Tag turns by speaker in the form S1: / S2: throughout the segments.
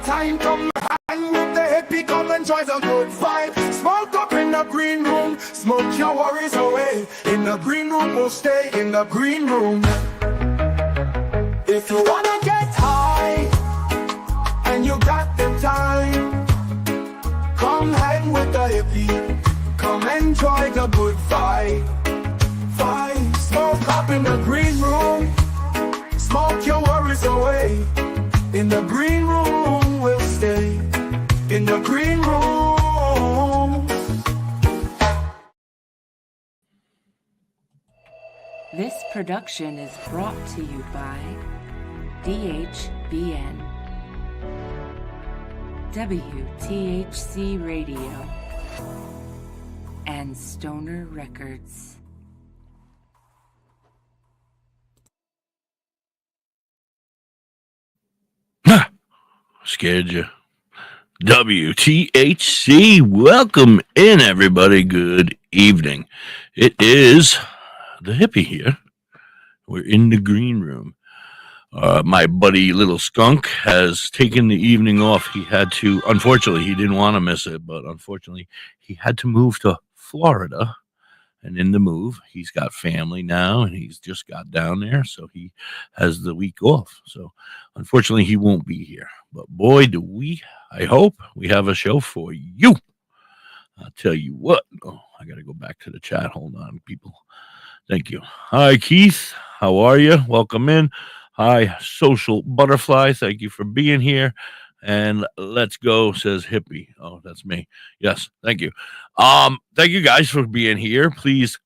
S1: time, come hang with the hippie, come enjoy the good vibe. Smoke up in the green room, smoke your worries away. In the green room, we'll stay in the green room. If you wanna get high, and you got the time, come hang with the hippie, come enjoy the good vibe. Smoke up in the green room, smoke your worries away. In the green room we'll stay, in the green room.
S2: This production is brought to you by DHBN, WTHC Radio, and Stoner Records.
S3: Scared you. WTHC, welcome in, everybody. Good evening. It is the hippie here. We're in the green room. My buddy Little Skunk has taken the evening off. He had to, unfortunately, he didn't want to miss it, but unfortunately, he had to move to Florida. And in the move, he's got family now, and he's just got down there, so he has the week off. So, unfortunately, he won't be here. But boy, do we, I hope, we have a show for you. I'll tell you what. Oh, I got to go back to the chat. Hold on, people. Thank you. Hi, Keith. How are you? Welcome in. Hi, Social Butterfly. Thank you for being here. And let's go, says Hippie. Oh, that's me. Yes, thank you. Thank you guys for being here. Please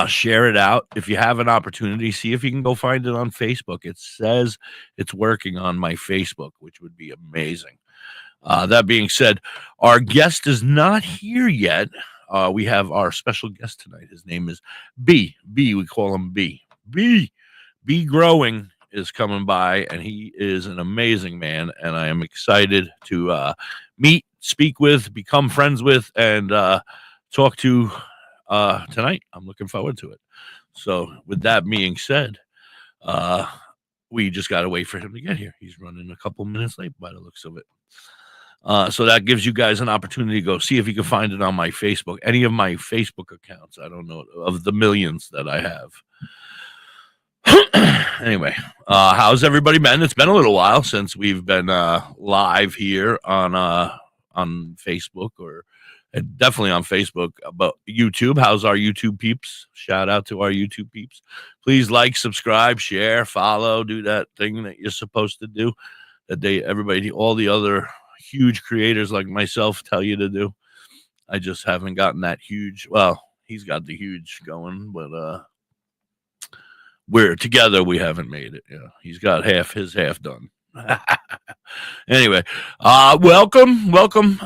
S3: share it out. If you have an opportunity, see if you can go find it on Facebook. It says it's working on my Facebook, which would be amazing. That being said, our guest is not here yet. We have our special guest tonight. His name is B. We call him B. B Growing is coming by, and he is an amazing man, and I am excited to meet, speak with, become friends with, and talk to tonight. I'm looking forward to it. So with that being said, we just got to wait for him to get here. He's running a couple minutes late by the looks of it. So that gives you guys an opportunity to go see if you can find it on my Facebook, any of my Facebook accounts. I don't know, of the millions that I have. Anyway, how's everybody been? It's been a little while since we've been live here on Facebook, or definitely on Facebook, but YouTube. How's our YouTube peeps? Shout out to our YouTube peeps. Please like, subscribe, share, follow, do that thing that you're supposed to do, that everybody, all the other huge creators like myself tell you to do. I just haven't gotten that huge. Well, he's got the huge going, but we're together. We haven't made it. Yeah, he's got his half done. Anyway, welcome.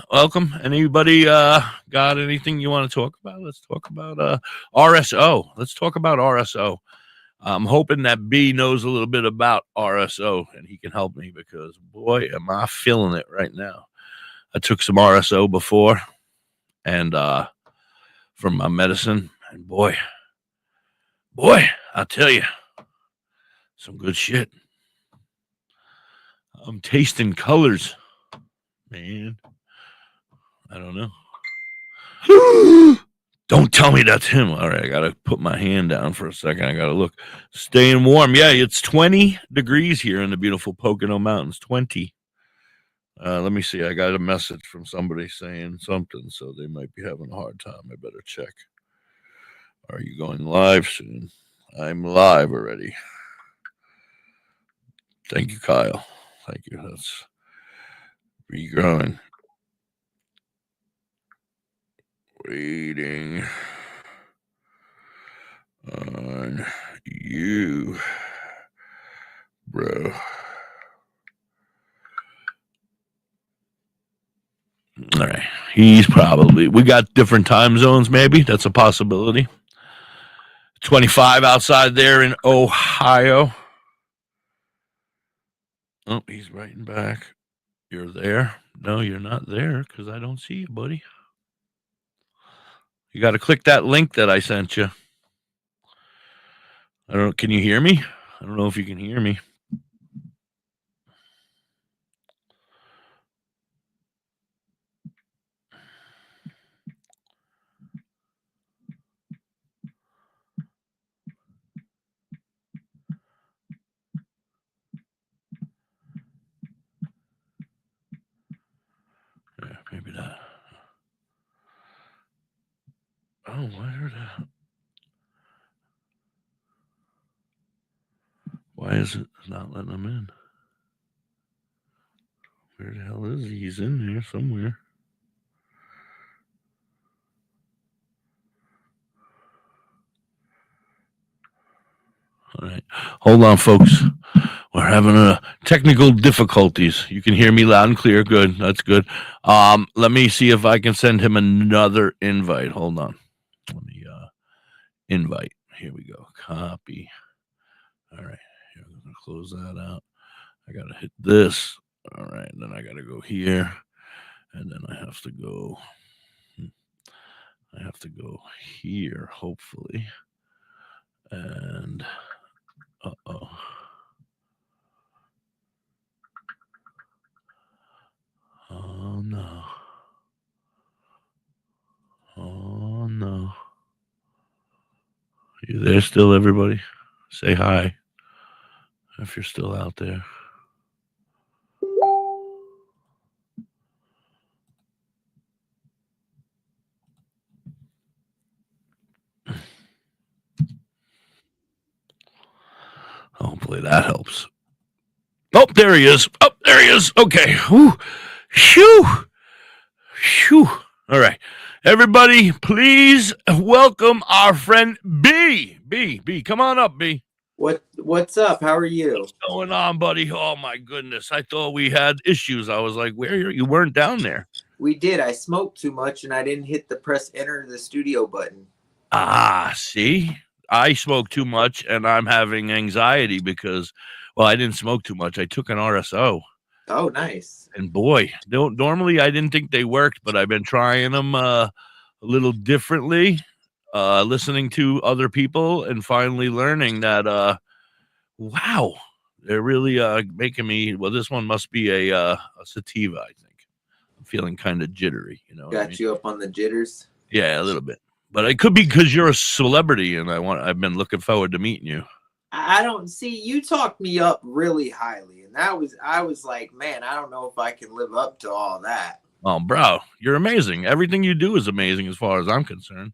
S3: Anybody got anything you want to talk about? Let's talk about RSO. Let's talk about RSO. I'm hoping that B knows a little bit about RSO and he can help me, because boy, am I feeling it right now. I took some RSO before, and from my medicine, and boy, I'll tell you, some good shit. I'm tasting colors, man. I don't know. Don't tell me that's him. All right, I got to put my hand down for a second. I got to look. Staying warm. Yeah, it's 20 degrees here in the beautiful Pocono Mountains. 20. Let me see. I got a message from somebody saying something, so they might be having a hard time. I better check. Are you going live soon? I'm live already. Thank you, Kyle. Thank you. That's regrowing. Waiting on you, bro. All right. He's probably, we got different time zones, maybe. That's a possibility. 25 outside there in Ohio. Oh, he's writing back. You're there. No, you're not there, because I don't see you, buddy. You got to click that link that I sent you. I don't. Can you hear me? I don't know if you can hear me. Maybe that. Oh, why are that? Why is it not letting him in? Where the hell is he? He's in here somewhere. All right. Hold on, folks. We're having technical difficulties. You can hear me loud and clear. Good. That's good. Let me see if I can send him another invite. Hold on. Let me invite. Here we go. Copy. All right. Here, I'm going to close that out. I got to hit this. All right. Then I got to go here. And then I have to go. I have to go here, hopefully. And uh-oh. Oh no. Oh no. You there still, everybody? Say hi if you're still out there. Hopefully that helps. Oh, there he is. Oh, there he is. Okay. Whew. Shoo. Shoo. All right. Everybody, please welcome our friend B. B. Come on up, B.
S4: What's up? How are you?
S3: What's going on, buddy? Oh my goodness. I thought we had issues. I was like, where are you? You weren't down there.
S4: We did. I smoked too much and I didn't hit the press enter the studio button.
S3: Ah, see? I smoke too much and I'm having anxiety because, well, I didn't smoke too much. I took an RSO.
S4: Oh, nice.
S3: And boy, normally I didn't think they worked, but I've been trying them a little differently, listening to other people and finally learning that, wow, they're really making me, well, this one must be a sativa, I think. I'm feeling kind of jittery, you know.
S4: Got you up on the jitters?
S3: Yeah, a little bit. But it could be because you're a celebrity and I've been looking forward to meeting you.
S4: I don't see, you talked me up really highly, and I was like, man, I don't know if I can live up to all that.
S3: Oh, bro, you're amazing. Everything you do is amazing as far as I'm concerned.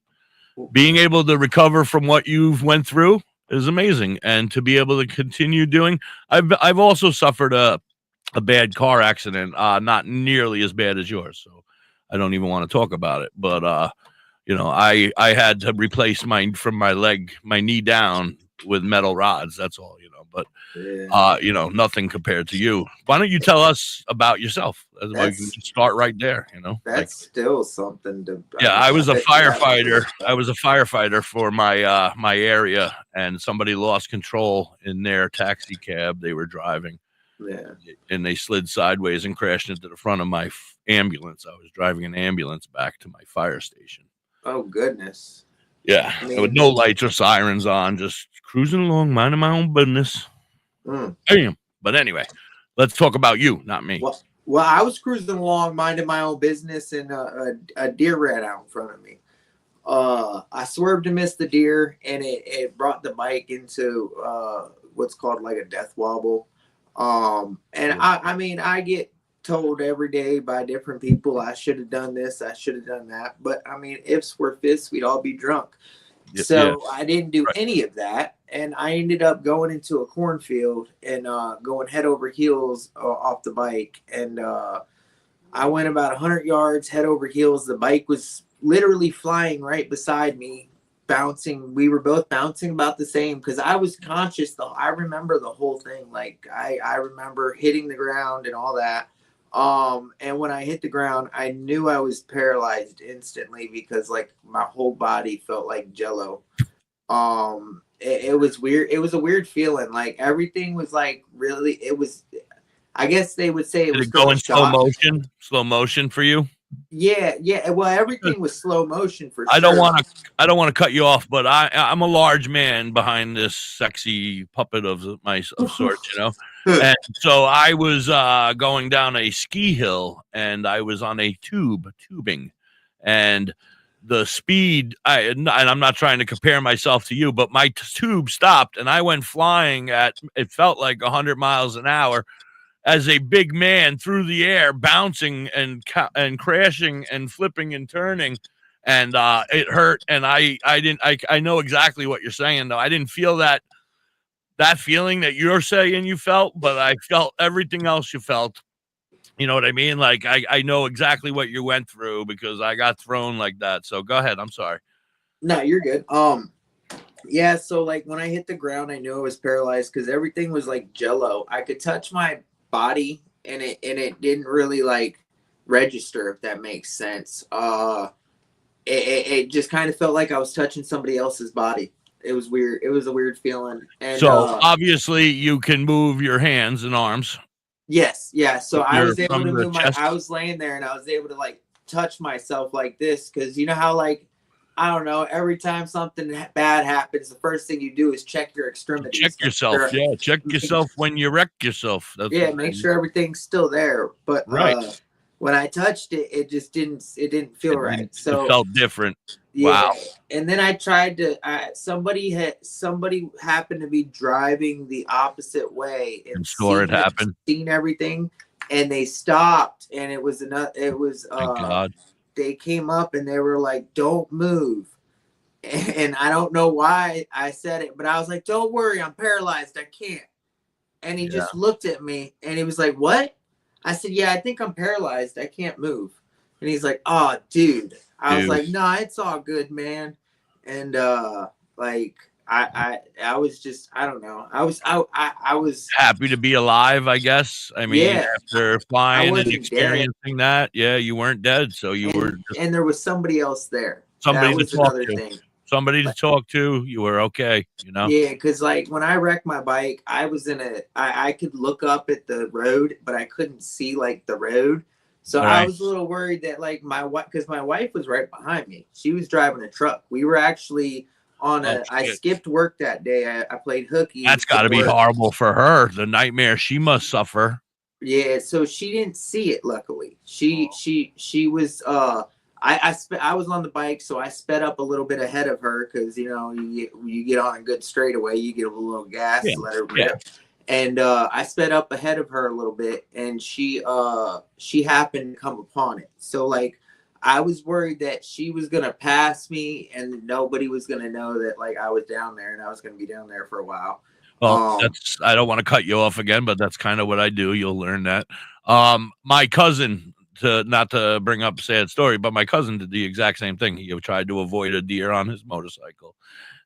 S3: Being able to recover from what you've went through is amazing, and to be able to continue doing. I've also suffered a bad car accident, not nearly as bad as yours, so I don't even want to talk about it. But you know, I had to replace my knee down with metal rods. That's all, you know. But
S4: Yeah.
S3: you know, nothing compared to you. Why don't you tell us about yourself? You can start right there, you know.
S4: That's still something to.
S3: Yeah, I was a firefighter. I was a firefighter for my my area, and somebody lost control in their taxi cab they were driving.
S4: Yeah.
S3: And they slid sideways and crashed into the front of my ambulance. I was driving an ambulance back to my fire station.
S4: Oh goodness.
S3: Yeah,
S4: I mean,
S3: with no lights or sirens on, just cruising along, minding my own business. Damn. But anyway, let's talk about you, not me.
S4: Well, I was cruising along, minding my own business, and a deer ran out in front of me. I swerved to miss the deer, and it brought the bike into what's called like a death wobble. And I mean, I get told every day by different people, I should have done this, I should have done that. But I mean, ifs were fists, we'd all be drunk. So I didn't do any of that. And I ended up going into a cornfield and going head over heels off the bike. And I went about 100 yards head over heels. The bike was literally flying right beside me, bouncing. We were both bouncing about the same because I was conscious. I remember the whole thing. Like I remember hitting the ground and all that. And when I hit the ground, I knew I was paralyzed instantly because like my whole body felt like jello. It was weird. It was a weird feeling. Like everything was like really, it was, I guess they would say it was
S3: going slow motion for you.
S4: Yeah. Well, everything was slow motion for sure.
S3: I don't want to cut you off, but I'm a large man behind this sexy puppet of sorts, you know. And so I was going down a ski hill, and I was on a tubing, and the speed. And I'm not trying to compare myself to you, but my tube stopped, and I went flying at. It felt like 100 miles an hour. as a big man through the air, bouncing and crashing and flipping and turning, and it hurt. And I know exactly what you're saying, though. I didn't feel that feeling that you're saying you felt, but I felt everything else you felt. You know what I mean? Like I know exactly what you went through because I got thrown like that. So go ahead. I'm sorry.
S4: No, you're good. Yeah, so like when I hit the ground, I knew I was paralyzed because everything was like jello. I could touch my body and it didn't really like register, if that makes sense. It just kind of felt like I was touching somebody else's body. It was weird. It was a weird feeling. And
S3: so obviously you can move your hands and arms.
S4: Yes, yeah. So I was able to move
S3: chest.
S4: I was laying there and I was able to like touch myself like this because you know how like I don't know, every time something bad happens, the first thing you do is check your extremities.
S3: Check yourself. Yeah, check yourself when you wreck yourself.
S4: That's make sure everything's still there. But
S3: right.
S4: When I touched it, it just didn't feel right. So
S3: it felt different.
S4: Yeah.
S3: Wow.
S4: And then I tried to somebody happened to be driving the opposite way and
S3: saw it happen.
S4: Seen everything, and they stopped, and it was
S3: Thank God.
S4: They came up and they were like, "Don't move." And I don't know why I said it, but I was like, "Don't worry, I'm paralyzed. I can't." And he just looked at me and he was like, "What?" I said, "Yeah, I think I'm paralyzed. I can't move." And he's like, "Oh, dude." I was like, "Nah, it's all good, man." And like I was just, I don't know. I was
S3: happy to be alive, I guess. I mean, after flying and experiencing that, you weren't dead, so you were.
S4: And there was somebody else there.
S3: Somebody to talk to. Somebody to talk to. You were okay, you know.
S4: Yeah, because like when I wrecked my bike, I was I could look up at the road, but I couldn't see like the road. So I was a little worried that like because my wife was right behind me. She was driving a truck. We were actually on I skipped work that day. I played hooky.
S3: That's got to be horrible for her. The nightmare she must suffer.
S4: Yeah, so she didn't see it. Luckily, she was. I was on the bike, so I sped up a little bit ahead of her because you know you get on a good straightaway, you get a little gas, let her rip. And I sped up ahead of her a little bit, and she happened to come upon it. So like I was worried that she was gonna pass me, and nobody was gonna know that like I was down there, and I was gonna be down there for a while.
S3: Well, I don't want to cut you off again, but that's kind of what I do. You'll learn that. My cousin, not to bring up a sad story, but my cousin did the exact same thing. He tried to avoid a deer on his motorcycle,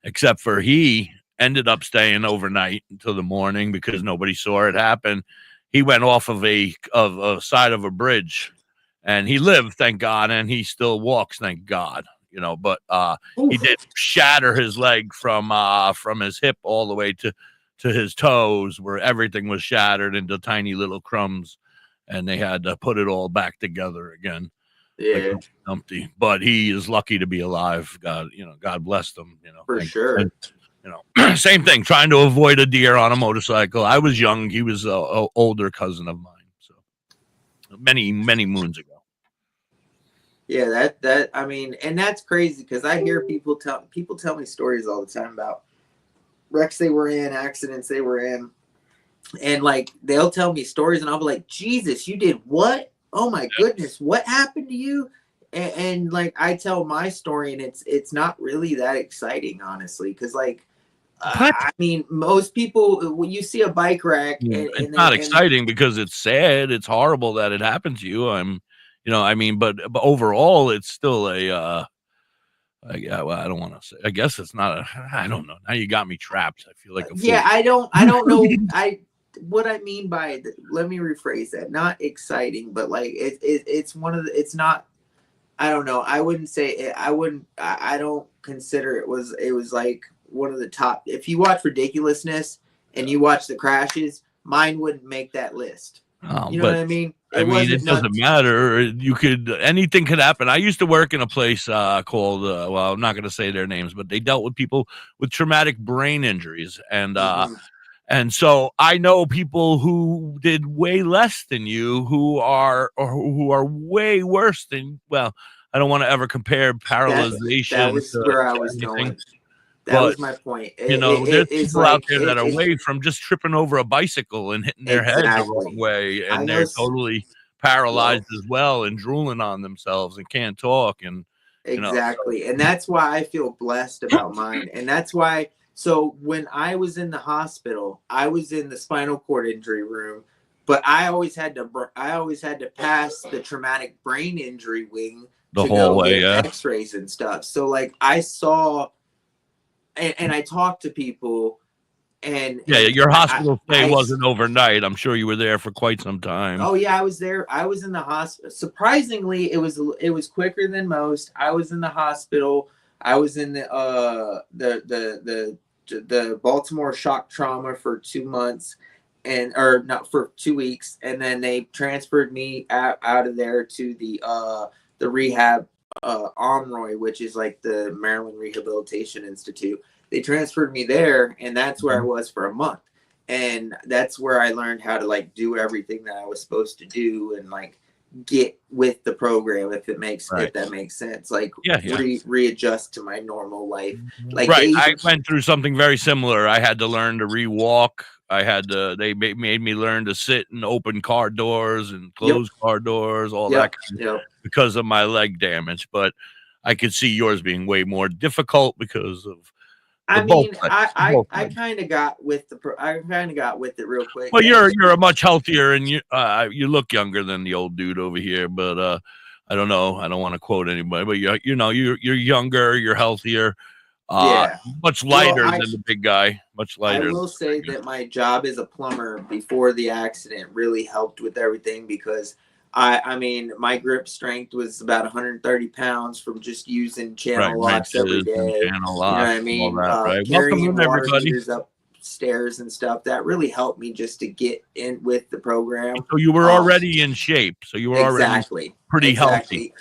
S3: except for he ended up staying overnight until the morning because nobody saw it happen. He went off of a side of a bridge, and he lived, thank God, and he still walks, thank God. You know, but he did shatter his leg from his hip all the way to his toes, where everything was shattered into tiny little crumbs, and they had to put it all back together again.
S4: Yeah,
S3: like empty. But he is lucky to be alive. God bless them. You know,
S4: for sure.
S3: And, you know, same thing, trying to avoid a deer on a motorcycle. I was young. He was an older cousin of mine. So many moons ago.
S4: Yeah, that I mean, and that's crazy because I hear people tell me stories all the time about wrecks they were in, accidents they were in, and like they'll tell me stories, and I'll be like, Jesus, you did what? Oh my goodness, what happened to you? And like I tell my story, and it's not really that exciting, honestly, because like I mean, most people when you see a bike wreck,
S3: it's not exciting because it's sad. It's horrible that it happened to you. But overall, it's still a. I don't want to say. I guess it's not a. I don't know. Now you got me trapped. I feel like a fool.
S4: I don't know. What I mean by let me rephrase that. Not exciting, but like it's one of the. It's not. I don't know. I wouldn't say it. I don't consider it was like one of the top. If you watch Ridiculousness and you watch the crashes, mine wouldn't make that list. You know what I mean?
S3: It doesn't matter. Anything could happen. I used to work in a place called, well, I'm not going to say their names, but they dealt with people with traumatic brain injuries. And so I know people who did way less than you who are way worse than, well, I don't want to ever compare paralyzation.
S4: That was where I was going. That was my point.
S3: There's
S4: It's
S3: people out
S4: like
S3: there that are away from just tripping over a bicycle and hitting their head the wrong
S4: exactly.
S3: way,
S4: I
S3: and
S4: know.
S3: they're totally paralyzed as well and drooling on themselves and can't talk. And
S4: Exactly. And that's why I feel blessed about mine. And that's why, so when I was in the hospital, I was in the spinal cord injury room, but I always had to pass the traumatic brain injury wing
S3: the
S4: to
S3: whole
S4: go
S3: way,
S4: get x-rays and stuff. So like I saw and I talked to people and
S3: your hospital stay wasn't overnight. I'm sure you were there for quite some time.
S4: Oh yeah, I was there. I was in the hospital. Surprisingly, it was quicker than most. I was in the hospital. I was in the Baltimore shock trauma for 2 months, or not for 2 weeks, and then they transferred me out of there to the rehab Omroy, which is like the Maryland Rehabilitation Institute. They transferred me there, and that's where I was for a month. And that's where I learned how to like do everything that I was supposed to do and like get with the program if that makes sense. Like readjust to my normal life. Like
S3: I went through something very similar. I had to learn to re-walk. They made me learn to sit and open car doors and close car doors, all that kind of, because of my leg damage. But I could see yours being way more difficult because of
S4: I kind of got with it real quick.
S3: Well, you're a much healthier, and you look younger than the old dude over here. But I don't know. I don't want to quote anybody, but you're younger, you're healthier, much lighter than the big guy. Much lighter.
S4: I will say that my job as a plumber before the accident really helped with everything because I mean, my grip strength was about 130 pounds from just using channel locks every day.
S3: Channel locks, you know what
S4: I mean?
S3: Carrying water
S4: heaters upstairs and stuff. That really helped me just to get in with the program.
S3: So you were already in shape. So you were already pretty healthy.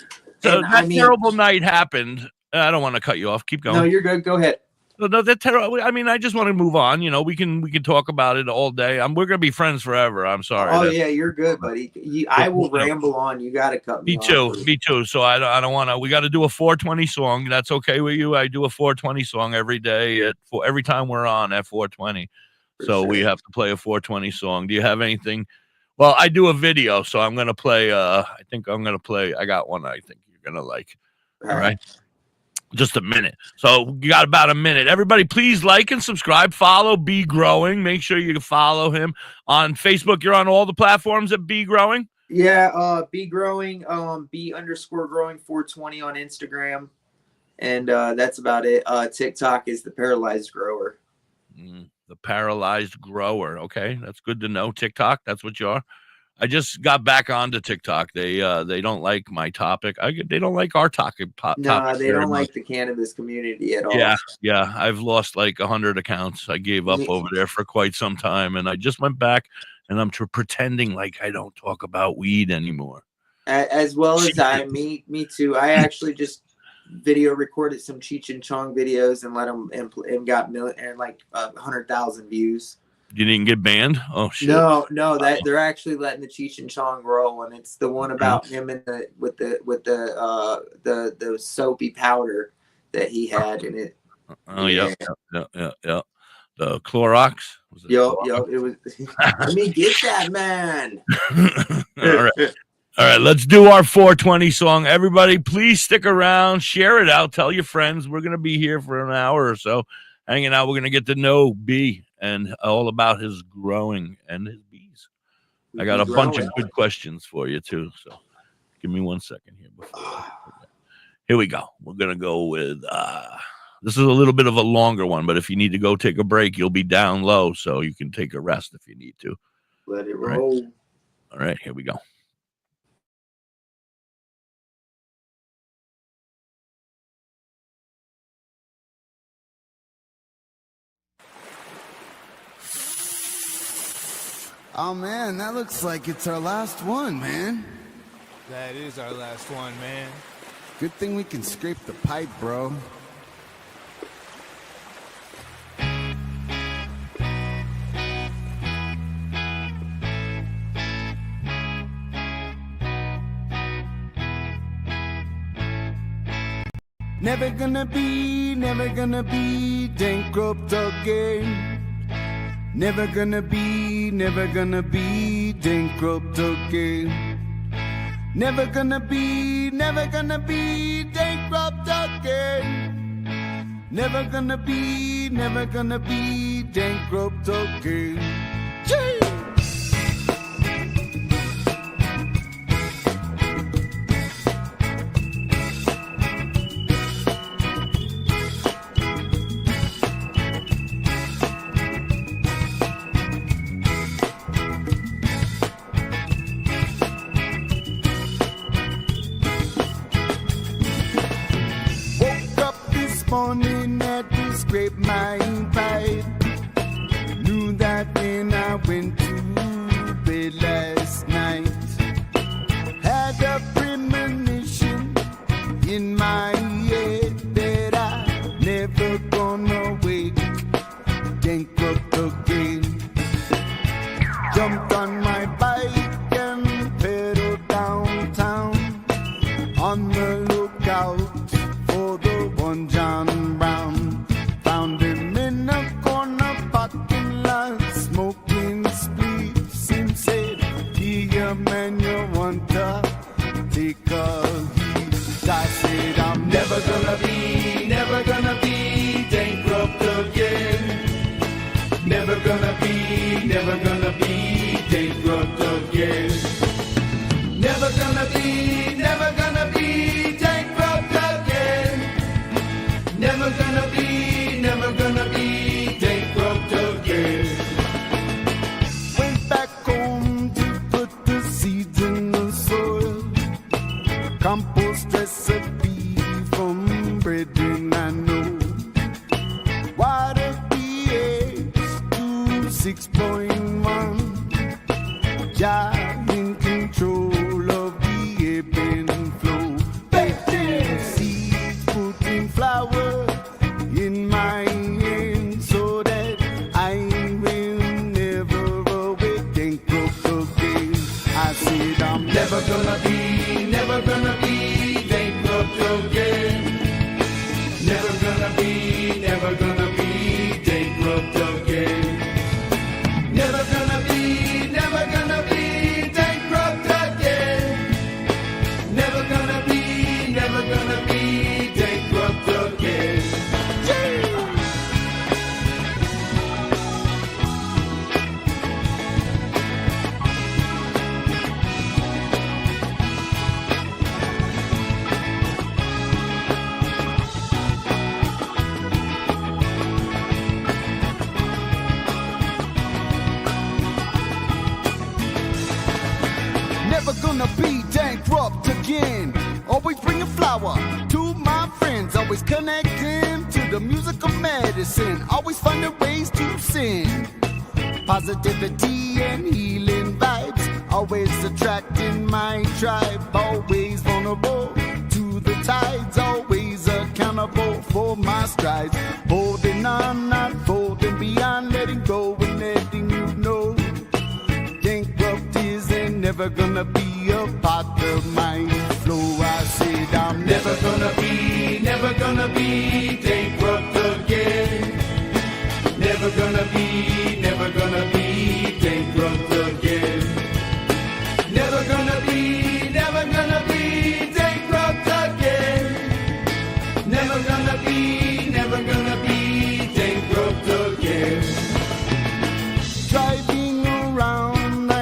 S3: So that terrible night happened. I don't want to cut you off. Keep going.
S4: No, you're good. Go ahead.
S3: No, that's terrible. I mean, I just want to move on. We can talk about it all day. We're gonna be friends forever. I'm sorry.
S4: Oh yeah, you're good, buddy. I will ramble on. You got to cut me off.
S3: Me too. So I don't want to. We got to do a 420 song. That's okay with you? I do a 420 song every day every time we're on at 420. We have to play a 420 song. Do you have anything? Well, I do a video, so I'm gonna play. I got one. I think you're gonna like. All right. Just a minute. So you got about a minute. Everybody, please like and subscribe. Follow Be Growing. Make sure you follow him on Facebook. You're on all the platforms at Be Growing.
S4: Yeah, Be Growing. B_growing 420 on Instagram, and that's about it. TikTok is the Paralyzed Grower.
S3: The Paralyzed Grower. Okay, that's good to know. TikTok. That's what you are. I just got back onto TikTok. They don't like my topic. They don't like our topic.
S4: No, they don't like the cannabis community at all.
S3: Yeah. I've lost like 100 accounts. I gave up over there for quite some time, and I just went back, and I'm pretending like I don't talk about weed anymore.
S4: As well as me too. I actually just video recorded some Cheech and Chong videos and let them and got like 100,000 views.
S3: You didn't get banned? Oh shit!
S4: No, that they're actually letting the Cheech and Chong roll, and it's the one about him and with the soapy powder that he had in it.
S3: Oh yeah. The Clorox.
S4: Yo, it was. Let me get that, man.
S3: All right. Let's do our 420 song. Everybody, please stick around, share it out, tell your friends. We're gonna be here for an hour or so, hanging out. We're gonna get to know B and all about his growing and his bees. I got a bunch of good questions for you too. So give me 1 second here. Here we go. We're going to go with, this is a little bit of a longer one, but if you need to go take a break, you'll be down low. So you can take a rest if you need to.
S4: Let it roll.
S3: All right, here we go.
S5: Oh man, that looks like it's our last one, man.
S6: That is our last one, man.
S5: Good thing we can scrape the pipe, bro. Never gonna be bankrupt again. Never gonna be bankrupt again. Never gonna be bankrupt again. Never gonna be bankrupt again. Gee! Morning at this grapevine pipe. Knew that when I went to bed last night. Had a premonition in my head that I never gonna wake bankrupt again. Jumped on my bike and pedaled downtown on the lookout for the one John Brown. Found him in a corner parking lot, smoking spliffs. Him said, "Here, man, you want to take a heat?" I said, "I'm never gonna be bankrupt again. Never gonna be bankrupt again. Never gonna be bankrupt again. Never gonna be bankrupt again." Went back home to put the seeds in the soil. Compost recipe from brethren I know. Water pH to 6.1. Jah in control of the ebb and flow. Planting seeds, putting flowers in my hand so that I will never awake bankrupt again. I said I'm never gonna be bankrupt again. Never gonna be bankrupt again. Never gonna be bankrupt again. Never gonna be bankrupt again. Never gonna be bankrupt again. Always bring a flower to my friends. Always connecting to the music of medicine. Always finding ways to sing. Positivity and healing vibes. Always attracting my tribe. Always vulnerable to the tides. Always accountable for my strides. Holding on, not folding beyond. Letting go and letting you know. Bankrupt isn't never gonna be a part of my flow. I said I'm never gonna be bankrupt again. Never gonna be bankrupt again. Never gonna be bankrupt again. Never gonna be bankrupt again. Driving around, I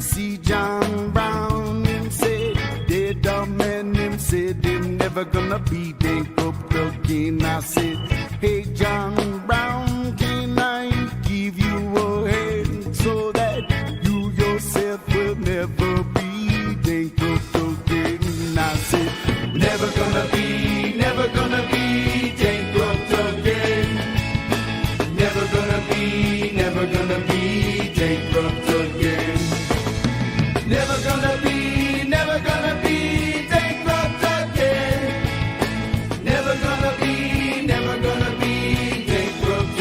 S5: see John Brown. Him said, dead man. Him said, him never gonna be bankrupt again. I said, hey John Brown, can I give you a hand so that you yourself will never be bankrupt again? I said, never gonna be bankrupt again. Never gonna be bankrupt again. Never gonna be bankrupt again. Never gonna be bankrupt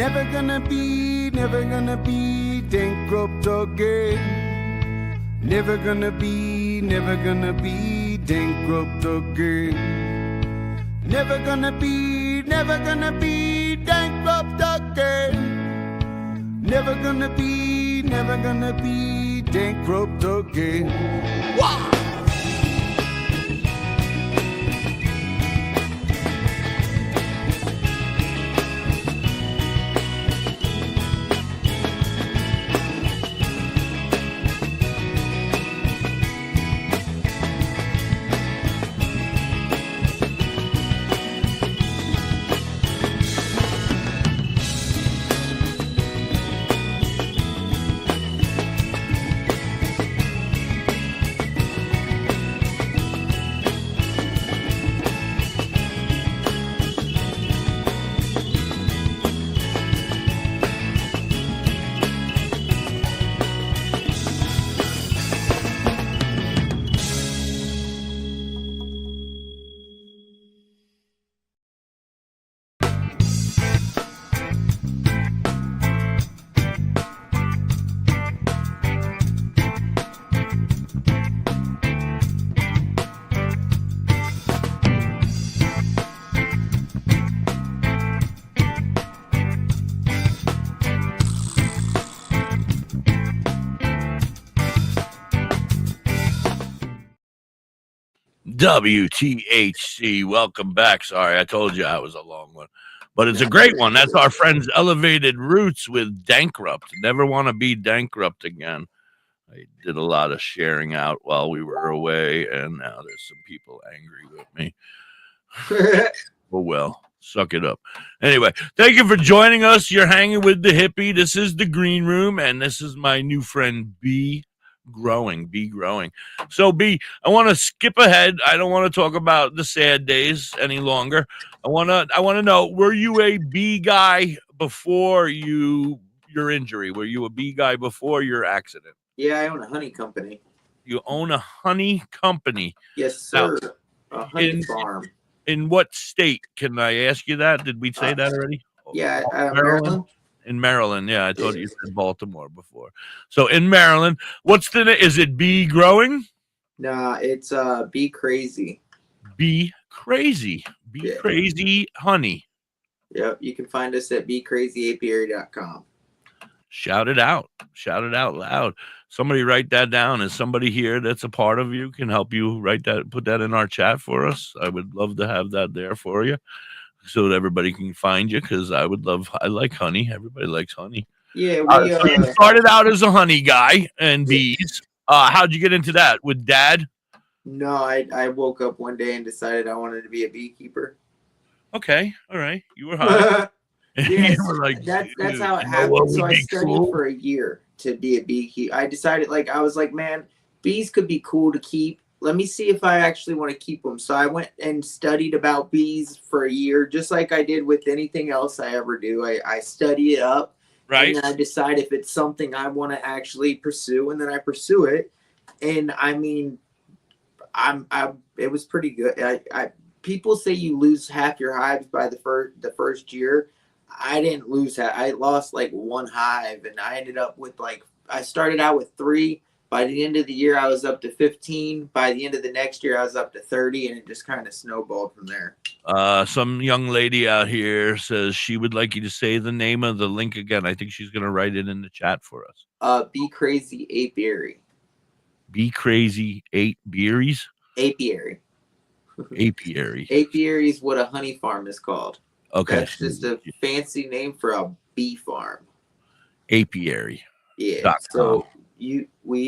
S5: Never gonna be bankrupt again. Never gonna be bankrupt again. Never gonna be bankrupt again. Never gonna be bankrupt again. Wow!
S3: WTHC, welcome back. Sorry, I told you I was a long one, but it's a great one. That's our friends Elevated Roots with Dankrupt. Never want to be Dankrupt again. I did a lot of sharing out while we were away, and now there's some people angry with me. Oh, well, suck it up. Anyway, thank you for joining us. You're hanging with the hippie. This is the Green Room, and this is my new friend, B. Growing. So B, I want to skip ahead. I don't want to talk about the sad days any longer. I want to know, were you a bee guy before your injury? Were you a bee guy before your accident?
S4: Yeah, I own a honey company.
S3: You own a honey company?
S4: Yes, sir.
S3: Now,
S4: a honey farm.
S3: In what state? Can I ask you that? Did we say that already?
S4: Yeah, Maryland.
S3: In Maryland, yeah, I thought you said Baltimore before. So in Maryland, what's the name? Is it Bee Growing?
S4: Nah, it's Bee Crazy.
S3: Bee Crazy. Bee Crazy Honey.
S4: Yep, you can find us at becrazyapiary.com.
S3: Shout it out. Shout it out loud. Somebody write that down. Is somebody here that's a part of you can help you write that, put that in our chat for us? I would love to have that there for you, so that everybody can find you, because I like honey. Everybody likes honey.
S4: Yeah,
S3: so you started out as a honey guy and bees. How'd you get into that? With Dad?
S4: No, I woke up one day and decided I wanted to be a beekeeper.
S3: Okay, all right. You were high.
S4: Yes,
S3: you were like,
S4: that's how it happened. So I studied for a year to be a beekeeper. I decided, I was like, man, bees could be cool to keep. Let me see if I actually want to keep them. So I went and studied about bees for a year, just like I did with anything else I ever do. I study it up,
S3: right?
S4: And then I decide if it's something I want to actually pursue, and then I pursue it. And I mean, it was pretty good. People say you lose half your hives by the first year. I didn't lose half. I lost like one hive, and I ended up with I started out with 3. By the end of the year, I was up to 15. By the end of the next year, I was up to 30, and it just kind of snowballed from there.
S3: Some young lady out here says she would like you to say the name of the link again. I think she's going to write it in the chat for us.
S4: Be Crazy Apiary.
S3: Be Crazy Berries?
S4: Apiary.
S3: Apiary.
S4: Apiary is what a honey farm is called.
S3: Okay.
S4: That's just a fancy name for a bee farm.
S3: Apiary.
S4: Yeah. So we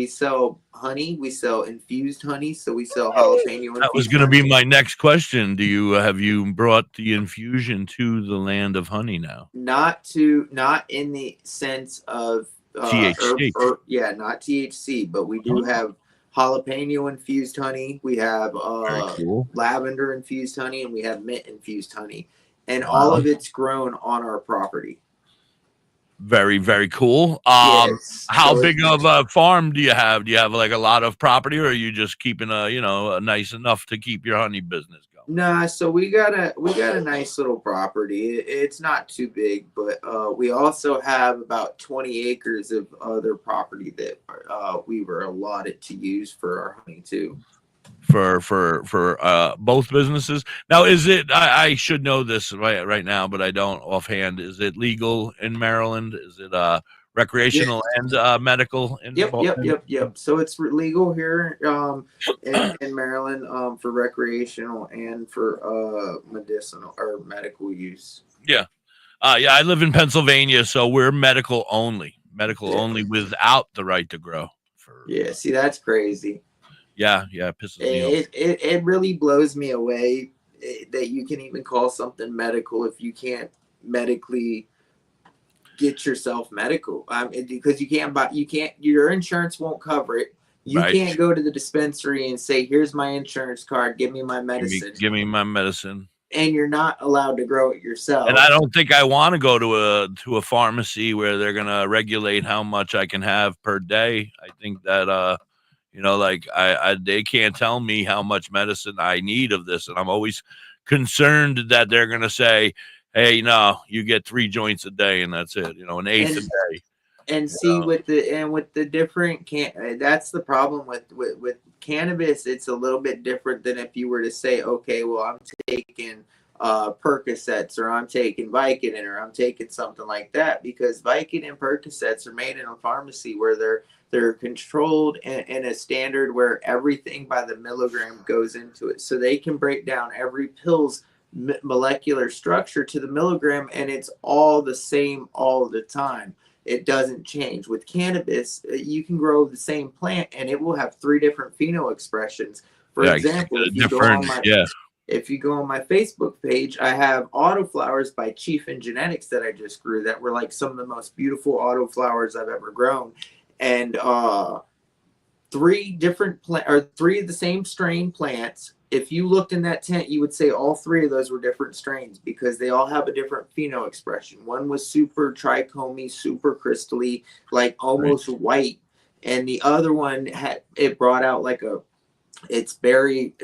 S4: sell honey. We sell infused honey. So we sell jalapeno.
S3: That was going to be my next question. Have you brought the infusion to the land of honey now?
S4: Not in the sense of
S3: THC.
S4: Not THC, but we do have jalapeno infused honey. We have lavender infused honey, and we have mint infused honey, and all of it's grown on our property.
S3: Very, very cool.
S4: Yes.
S3: How big of a farm do you have? Do you have like a lot of property, or are you just keeping a nice enough to keep your honey business going?
S4: Nah, so we got a nice little property. It's not too big, but we also have about 20 acres of other property that we were allotted to use for our honey too.
S3: For both businesses. Now, is it? I should know this right now, but I don't offhand. Is it legal in Maryland? Is it
S4: Yeah.
S3: recreational and medical in
S4: Yep,
S3: both?
S4: yep, yep, yep. So it's legal here in Maryland for recreational and for medicinal or medical use.
S3: Yeah. Yeah, I live in Pennsylvania, so we're medical
S4: Yeah.
S3: only without the right to grow.
S4: Yeah, see, that's crazy.
S3: Yeah, it pisses me off.
S4: It really blows me away that you can even call something medical if you can't medically get yourself medical. Because your insurance won't cover it. You
S3: Right.
S4: can't go to the dispensary and say, "Here's my insurance card, give me my medicine,"
S3: Give me my medicine.
S4: and you're not allowed to grow it yourself.
S3: And I don't think I want to go to a pharmacy where they're gonna regulate how much I can have per day. I think that like I they can't tell me how much medicine I need of this, and I'm always concerned that they're gonna say, "Hey, no, you get 3 joints a day, and that's it. An eighth a day."
S4: And see, with the different that's the problem with cannabis. It's a little bit different than if you were to say, okay, well, I'm taking Percocets, or I'm taking Vicodin, or I'm taking something like that, because Vicodin and Percocets are made in a pharmacy where they're controlled in a standard where everything by the milligram goes into it, so they can break down every pill's molecular structure to the milligram, and it's all the same all the time. It doesn't change. With cannabis, you can grow the same plant and it will have 3 different pheno expressions. For example, if you go on my Facebook page, I have autoflowers by Chief and Genetics that I just grew that were like some of the most beautiful autoflowers I've ever grown. And 3 different 3 of the same strain plants. If you looked in that tent, you would say all 3 of those were different strains because they all have a different pheno expression. One was super trichomy, super crystally, like almost white, and the other one brought out like its berry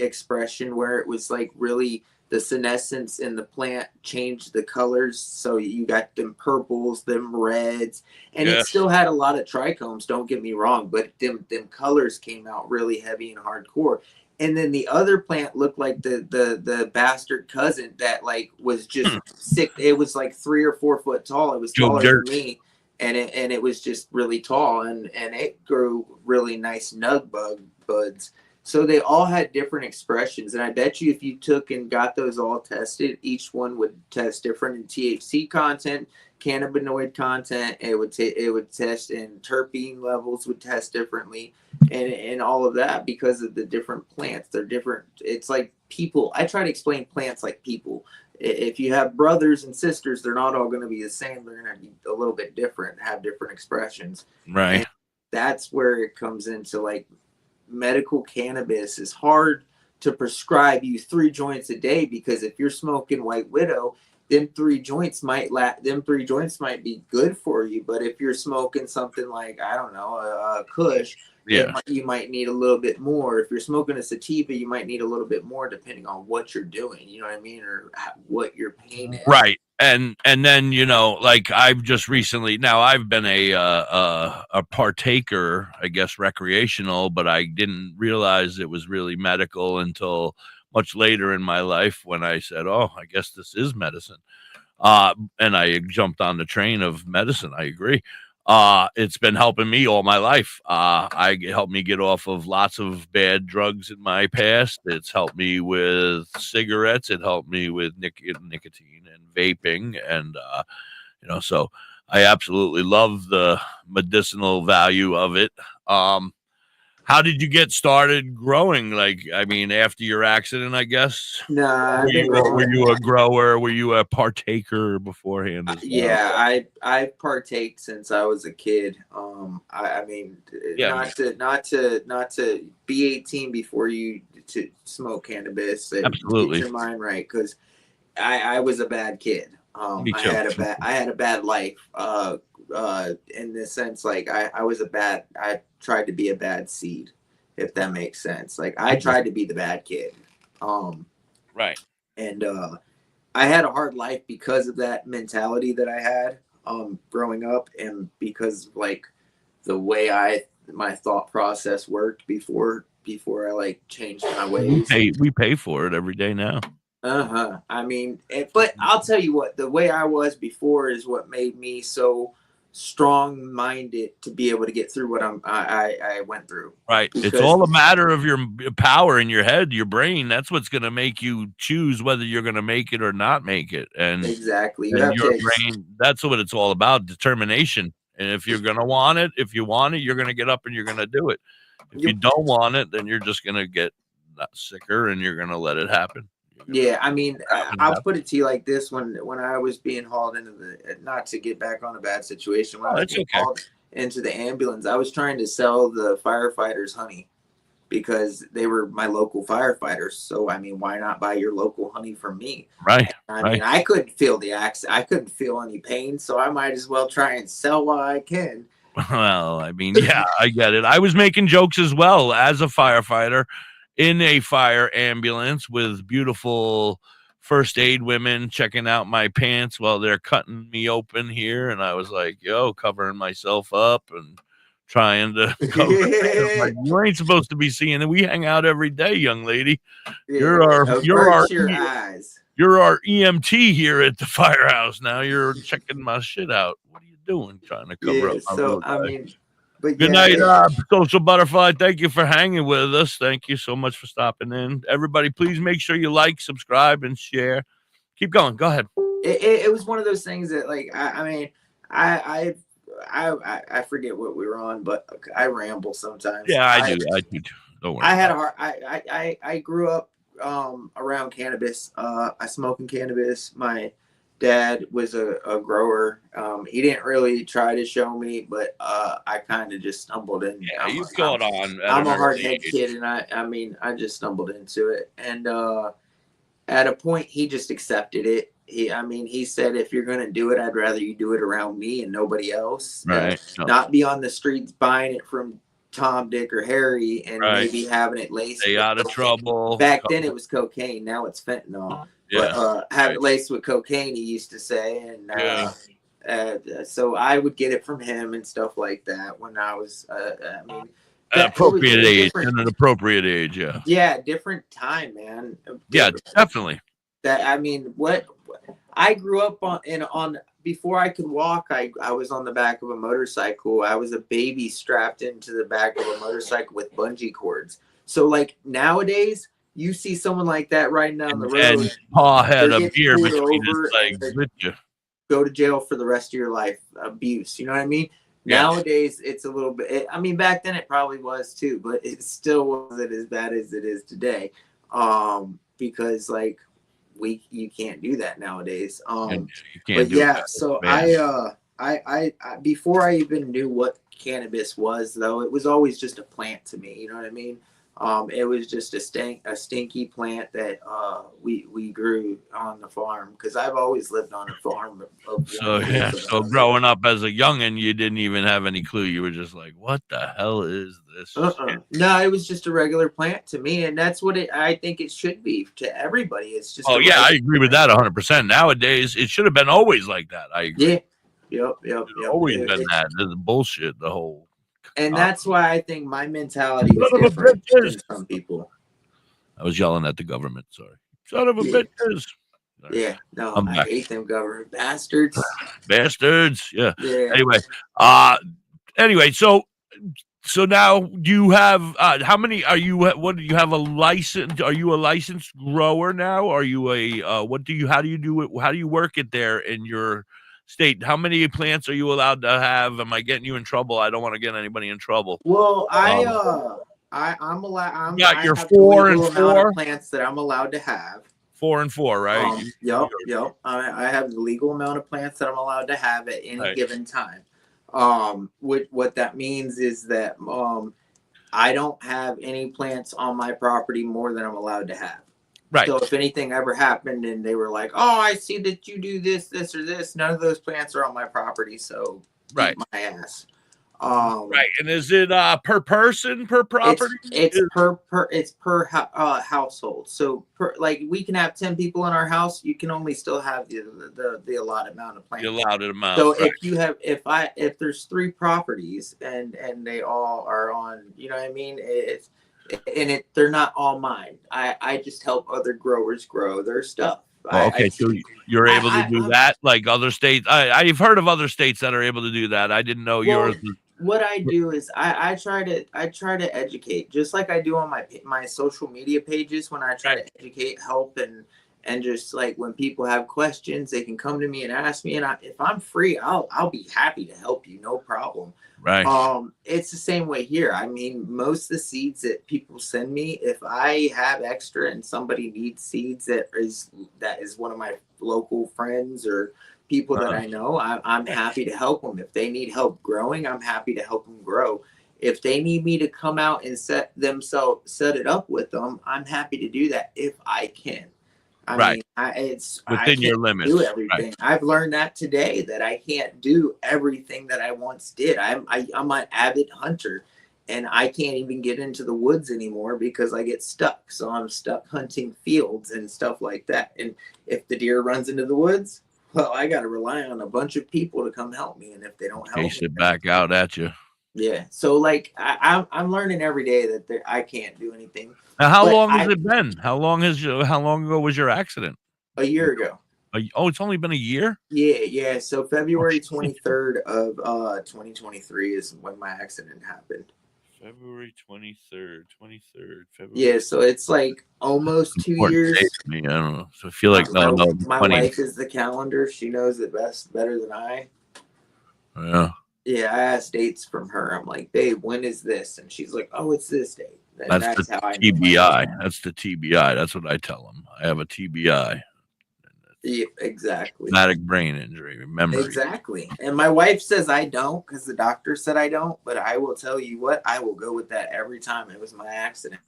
S4: expression, where it was like really the senescence in the plant changed the colors, so you got them purples, them reds, and it still had a lot of trichomes, don't get me wrong, but them colors came out really heavy and hardcore. And then the other plant looked like the bastard cousin that like was just sick. It was like 3 or 4 foot tall. It was taller than me, and it was just really tall, and it grew really nice nug buds. So they all had different expressions, and I bet you if you took and got those all tested, each one would test different in THC content, cannabinoid content. It would test, and terpene levels would test differently, and all of that because of the different plants. They're different. It's like people. I try to explain plants like people. If you have brothers and sisters, they're not all going to be the same. They're going to be a little bit different, have different expressions.
S3: Right.
S4: And that's where it comes into like medical cannabis is hard to prescribe you 3 joints a day, because if you're smoking White Widow, them 3 joints might be good for you. But if you're smoking something like, I don't know, a Kush, you might need a little bit more. If you're smoking a sativa, you might need a little bit more depending on what you're doing, you know what I mean, or what your pain is.
S3: Right. And then like I've just recently, now I've been a partaker, I guess recreational, but I didn't realize it was really medical until much later in my life when I said, "Oh, I guess this is medicine," and I jumped on the train of medicine. I agree. It's been helping me all my life. It helped me get off of lots of bad drugs in my past. It's helped me with cigarettes. It helped me with nicotine and vaping. And, so I absolutely love the medicinal value of it. How did you get started growing? Like, I mean, after your accident, I guess.
S4: Nah,
S3: were you a grower? Were you a partaker beforehand? As well?
S4: Yeah, I partake since I was a kid. I mean, not to be 18 before you to smoke cannabis.
S3: Absolutely,
S4: get your mind right, because I was a bad kid. I had a bad life. In the sense, like I tried to be a bad seed, if that makes sense. Like I tried to be the bad kid.
S3: Right.
S4: And I had a hard life because of that mentality that I had growing up, and because like the way my thought process worked before I like changed my ways.
S3: We pay for it every day now.
S4: I mean, but I'll tell you what, the way I was before is what made me so strong-minded to be able to get through what I went through.
S3: Right. It's all a matter of your power in your head, your brain. That's what's going to make you choose whether you're going to make it or not make it. And
S4: exactly,
S3: and your brain, that's what it's all about, determination. And if you're going to want it, you're going to get up and you're going to do it. If you don't want it, then you're just going to get sicker and you're going to let it happen.
S4: Yeah, I mean, I'll put it to you like this: when I was being hauled into not to get back on a bad situation, when I was being hauled into the ambulance, I was trying to sell the firefighters honey because they were my local firefighters. So I mean, why not buy your local honey from me?
S3: Right.
S4: I mean, I couldn't feel the accident. I couldn't feel any pain, so I might as well try and sell while I can.
S3: Well, I mean, yeah, I get it. I was making jokes as well as a firefighter in a fire ambulance with beautiful first aid women checking out my pants while they're cutting me open here. And I was like, covering myself up and trying to cover like, you ain't supposed to be seeing it. We hang out every day, young lady.
S4: Yeah,
S3: you're our
S4: eyes.
S3: You're our EMT here at the firehouse now. You're checking my shit out. What are you doing? Trying to cover up my
S4: so I mean, but
S3: good night, Social Butterfly. Thank you for hanging with us. Thank you so much for stopping in. Everybody, please make sure you like, subscribe, and share. Keep going. Go ahead.
S4: It was one of those things that, like, I mean, I forget what we were on, but I ramble sometimes.
S3: Yeah, I do. Don't worry.
S4: I had a hard. I grew up around cannabis. I smoking cannabis. My dad was a grower. He didn't really try to show me, but I kind of just stumbled in.
S3: Yeah, you caught on.
S4: I'm a hard-head kid, and I mean, I just stumbled into it. And at a point, he just accepted it. He said, if you're going to do it, I'd rather you do it around me and nobody else.
S3: Right.
S4: Not be on the streets buying it from Tom, Dick, or Harry and maybe having it laced.
S3: Stay out of trouble.
S4: Back then it was cocaine. Now it's fentanyl.
S3: Yeah.
S4: But have it laced with cocaine, he used to say. And so I would get it from him and stuff like that when I was,
S3: an appropriate age. Yeah.
S4: Yeah. Different time, man.
S3: Yeah, definitely.
S4: What I grew up on before I could walk, I was on the back of a motorcycle. I was a baby strapped into the back of a motorcycle with bungee cords. So like nowadays, you see someone like that riding down the road,
S3: and Paul had a beer between his legs with you.
S4: Go to jail for the rest of your life. Abuse. You know what I mean? Yeah. Nowadays, it's a little bit. Back then it probably was too, but it still wasn't as bad as it is today. Because like you can't do that nowadays. You can't do that. So I before I even knew what cannabis was, though, it was always just a plant to me. You know what I mean? It was just a stinky plant that we grew on the farm because I've always lived on a farm.
S3: So growing up as a youngin', you didn't even have any clue. You were just like, "What the hell is this?"
S4: No, it was just a regular plant to me, and that's what I think it should be to everybody. It's just.
S3: I agree with that 100%. Nowadays, it should have been always like that. I agree.
S4: Yeah. Yep.
S3: Always been that. There's bullshit. The whole.
S4: And that's why I think my mentality was different than some people.
S3: I was yelling at the government. Sorry. Son of a bitches.
S4: Yeah. No, I hate them government bastards.
S3: Bastards. Yeah. Anyway, so now you have how many are you? What do you have a license? Are you a licensed grower now? Are you a how do you do it? How do you work it there in your state? How many plants are you allowed to have? Am I getting you in trouble? I don't want to get anybody in trouble.
S4: Well, I'm allowed.
S3: I have 4 and 4
S4: plants that I'm allowed to have.
S3: 4 and 4, right?
S4: Yep. I have the legal amount of plants that I'm allowed to have at any given time. What that means is that I don't have any plants on my property more than I'm allowed to have.
S3: Right.
S4: So if anything ever happened and they were like, "Oh, I see that you do this, or this," none of those plants are on my property, so eat my ass.
S3: Right. And is it per person, per property?
S4: It's per household. So like we can have 10 people in our house, you can only still have the allotted amount of plants.
S3: The allowed amount.
S4: So
S3: right.
S4: if there's 3 properties and they all are on, you know what I mean? They're not all mine. I just help other growers grow their stuff.
S3: Well, okay, so you're able to do that, like other states. I've heard of other states that are able to do that. I didn't know yours.
S4: What I do is I try to educate, just like I do on my social media pages. When I try to educate, help, and just like when people have questions, they can come to me and ask me, and if I'm free, I'll be happy to help you, no problem.
S3: Right.
S4: It's the same way here. I mean, most of the seeds that people send me, if I have extra and somebody needs seeds that is one of my local friends or people that I know, I'm happy to help them. If they need help growing, I'm happy to help them grow. If they need me to come out and set it up with them, I'm happy to do that if I can. I mean, it's
S3: within your limits.
S4: Do everything. Right. I've learned that today that I can't do everything that I once did. I'm an avid hunter, and I can't even get into the woods anymore because I get stuck. So I'm stuck hunting fields and stuff like that. And if the deer runs into the woods, well, I got to rely on a bunch of people to come help me. And if they don't help me,
S3: it back out at you.
S4: Yeah. So like I'm learning every day that I can't do anything.
S3: Now, how long has it been? How long ago was your accident?
S4: A year ago.
S3: Oh, it's only been a year?
S4: Yeah. So February 23rd of 2023 is when my accident happened.
S3: February 23rd. February.
S4: Yeah, so it's like almost 2 years.
S3: I don't know. So I feel like
S4: my wife is the calendar. She knows it better than I.
S3: Yeah.
S4: Yeah, I asked dates from her. I'm like, babe, when is this? And she's like, oh, it's this date. And
S3: that's the TBI. That's the TBI. That's what I tell them. I have a TBI.
S4: Yeah, exactly.
S3: Traumatic brain injury, memory.
S4: Exactly. And my wife says I don't because the doctor said I don't. But I will tell you what, I will go with that every time it was my accident.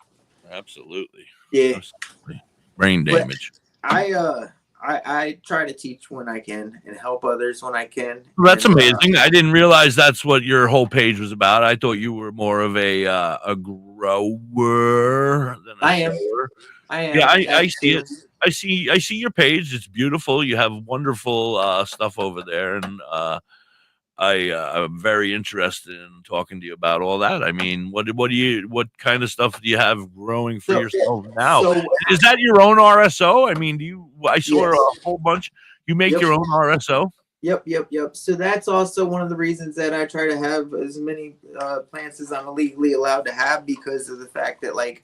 S3: Absolutely.
S4: Yeah.
S3: Absolutely. Brain damage.
S4: But I try to teach when I can and help others when I can.
S3: Well, that's amazing. I didn't realize that's what your whole page was about. I thought you were more of a grower than a shower.
S4: I am.
S3: Yeah, I see it. I see your page. It's beautiful. You have wonderful stuff over there, and I'm very interested in talking to you about all that. I mean, what kind of stuff do you have growing for yourself now? Is that your own RSO? I mean, I saw a whole bunch. You make your own RSO?
S4: Yep. So that's also one of the reasons that I try to have as many plants as I'm legally allowed to have, because of the fact that like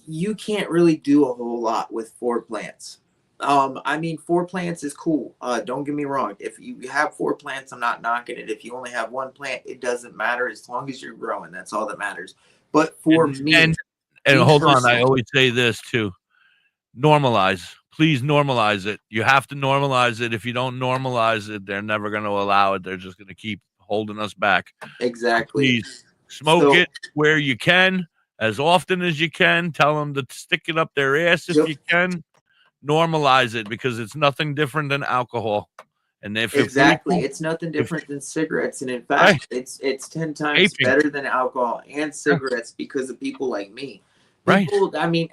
S4: you can't really do a whole lot with 4 plants. I mean, 4 plants is cool. Don't get me wrong. If you have 4 plants, I'm not knocking it. If you only have 1 plant, it doesn't matter as long as you're growing. That's all that matters. But for me,
S3: and hold on, I always say this too: normalize. Please normalize it. You have to normalize it. If you don't normalize it, they're never going to allow it. They're just going to keep holding us back.
S4: Exactly.
S3: Please smoke it where you can, as often as you can. Tell them to stick it up their ass if you can. Normalize it, because it's nothing different than alcohol. And
S4: it's nothing different than cigarettes. And in fact, it's 10 times better than alcohol and cigarettes because of people like me. People, I mean,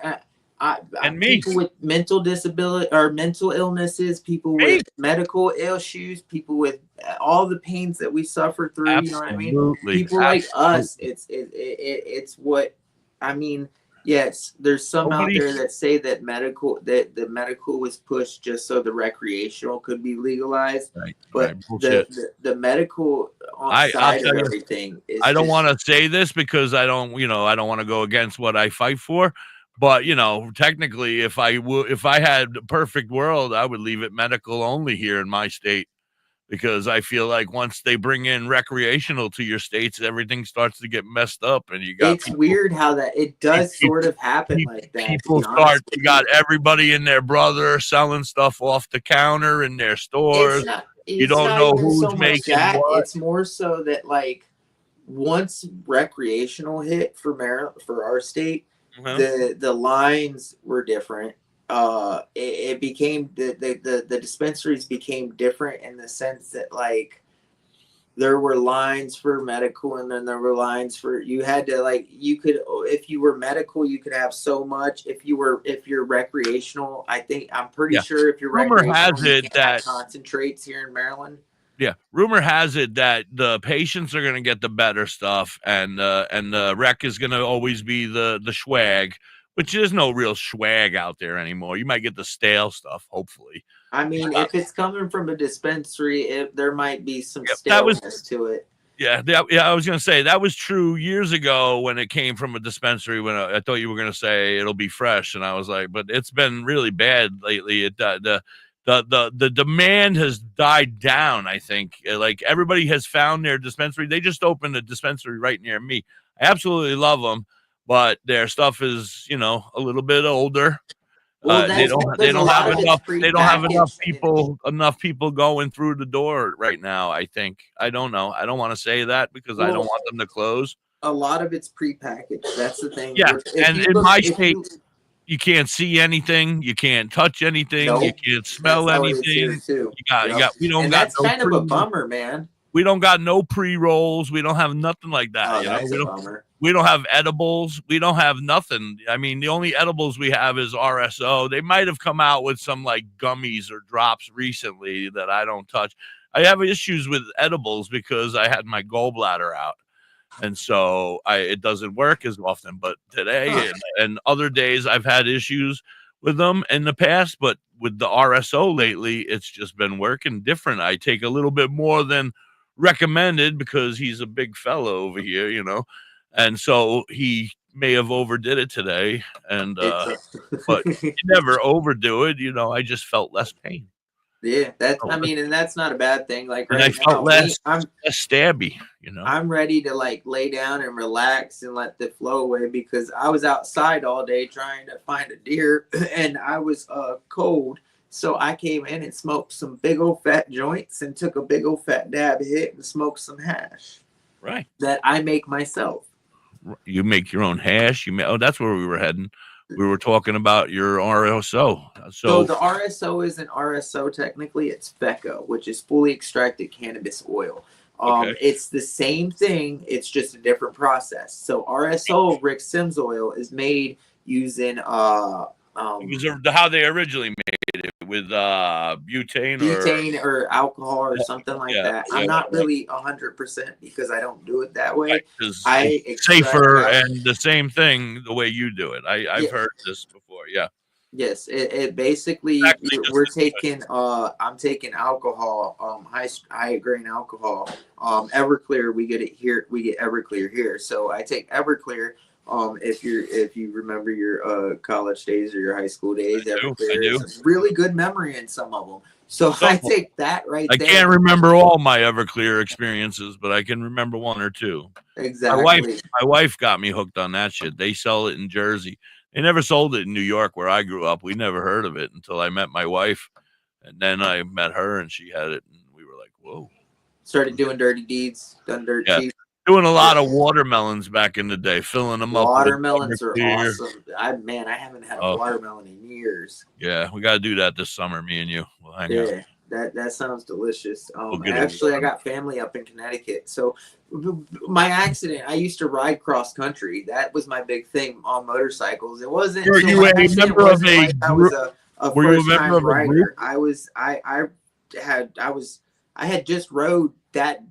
S4: people with mental disability or mental illnesses, people with medical issues, people with all the pains that we suffer through.
S3: Absolutely.
S4: You know what I mean? People like us. It's what I mean. Yes, there's some out there that say that the medical was pushed just so the recreational could be legalized.
S3: Right,
S4: but the medical side of everything is
S3: I don't want to say this because I don't want to go against what I fight for. But technically, if I had the perfect world, I would leave it medical only here in my state, because I feel like once they bring in recreational to your states, everything starts to get messed up, and you got.
S4: It's weird how that it does sort of happen like that.
S3: You got everybody and their brother selling stuff off the counter in their stores. You don't know who's making what.
S4: It's more so that like once recreational hit for our state. The lines were different. It became the dispensaries became different in the sense that like there were lines for medical, and then there were lines for, you had to, like, you could, if you were medical, you could have so much. If you're recreational, I'm pretty
S3: Yeah.
S4: sure if you're
S3: Rumor has
S4: recreational, you
S3: it
S4: can't have
S3: that
S4: concentrates here in Maryland.
S3: Yeah, rumor has it that the patients are going to get the better stuff, and the rec is going to always be the swag, which there's no real swag out there anymore. You might get the stale stuff, hopefully.
S4: I mean, if it's coming from a dispensary, there might be some
S3: That was
S4: staleness to it.
S3: yeah. I was going to say that was true years ago when it came from a dispensary. When I thought you were going to say it'll be fresh, and I was like, but it's been really bad lately. The demand has died down. I think like everybody has found their dispensary. They just opened a dispensary right near me. I absolutely love them, but their stuff is, a little bit older.
S4: Well,
S3: They
S4: that's
S3: don't
S4: because a lot
S3: have
S4: of it's
S3: enough. They don't have
S4: prepackaged.
S3: enough people going through the door right now. I think. I don't know. I don't want to say that because I don't
S4: Well,
S3: want them to close.
S4: a lot of it's prepackaged. That's the thing.
S3: Yeah,
S4: If
S3: and
S4: you
S3: in
S4: look,
S3: my
S4: if
S3: state,
S4: you,
S3: you can't see anything, you can't touch anything, you
S4: nope,
S3: can't
S4: that's
S3: smell
S4: how it is here
S3: anything.
S4: too.
S3: You got we don't
S4: And
S3: got
S4: that's
S3: no
S4: kind of a bummer, man.
S3: we don't got no pre-rolls, we don't have nothing like that,
S4: Oh, that's a bummer.
S3: we don't have edibles, we don't have nothing. I mean, the only edibles we have is RSO. They might have come out with some like gummies or drops recently that I don't touch. I have issues with edibles because I had my gallbladder out. And so it doesn't work as often, but today and other days I've had issues with them in the past, but with the RSO lately, it's just been working different. I take a little bit more than recommended because he's a big fellow over here, and so he may have overdid it today, and but you never overdo it, I just felt less pain.
S4: Yeah, I mean, and that's not a bad thing. Like
S3: And I
S4: right
S3: felt
S4: now,
S3: less stabby,
S4: I'm ready to like lay down and relax and let the flow away because I was outside all day trying to find a deer and I was cold. So I came in and smoked some big old fat joints and took a big old fat dab hit and smoked some hash.
S3: Right.
S4: That I make myself.
S3: You make your own hash. That's where we were heading. We were talking about your RSO.
S4: So the RSO isn't RSO technically, it's FECO, which is fully extracted cannabis oil.
S3: Okay.
S4: It's the same thing, it's just a different process. So RSO, Rick Sims oil, is made using
S3: how they originally made it with butane
S4: or alcohol or something like that. I'm not really 100% because I don't do it that way.
S3: Right, it's safer and the same thing the way you do it. I've heard this before. Yeah.
S4: Yes, it basically we're taking I'm taking alcohol, high grain alcohol. Everclear, we get it here, we get Everclear here. So I take Everclear. If you remember your college days or your high school days, Everclear is a really good memory in some of them. So I take that right there.
S3: I can't remember all my Everclear experiences, but I can remember one or two.
S4: Exactly.
S3: My wife got me hooked on that shit. They sell it in Jersey. They never sold it in New York where I grew up. We never heard of it until I met my wife. And then I met her and she had it. And we were like, whoa.
S4: Started doing dirty deeds, done dirt cheap.
S3: Doing a lot of watermelons back in the day, filling them up.
S4: Watermelons are awesome. I haven't had a watermelon in years.
S3: Yeah, we got to do that this summer, me and you. We'll hang out.
S4: That sounds delicious. Actually, I got family up in Connecticut. So my accident, I used to ride cross country. That was my big thing on motorcycles. It wasn't.
S3: Were you a member of a group?
S4: Were you a member of a group? I had just rode that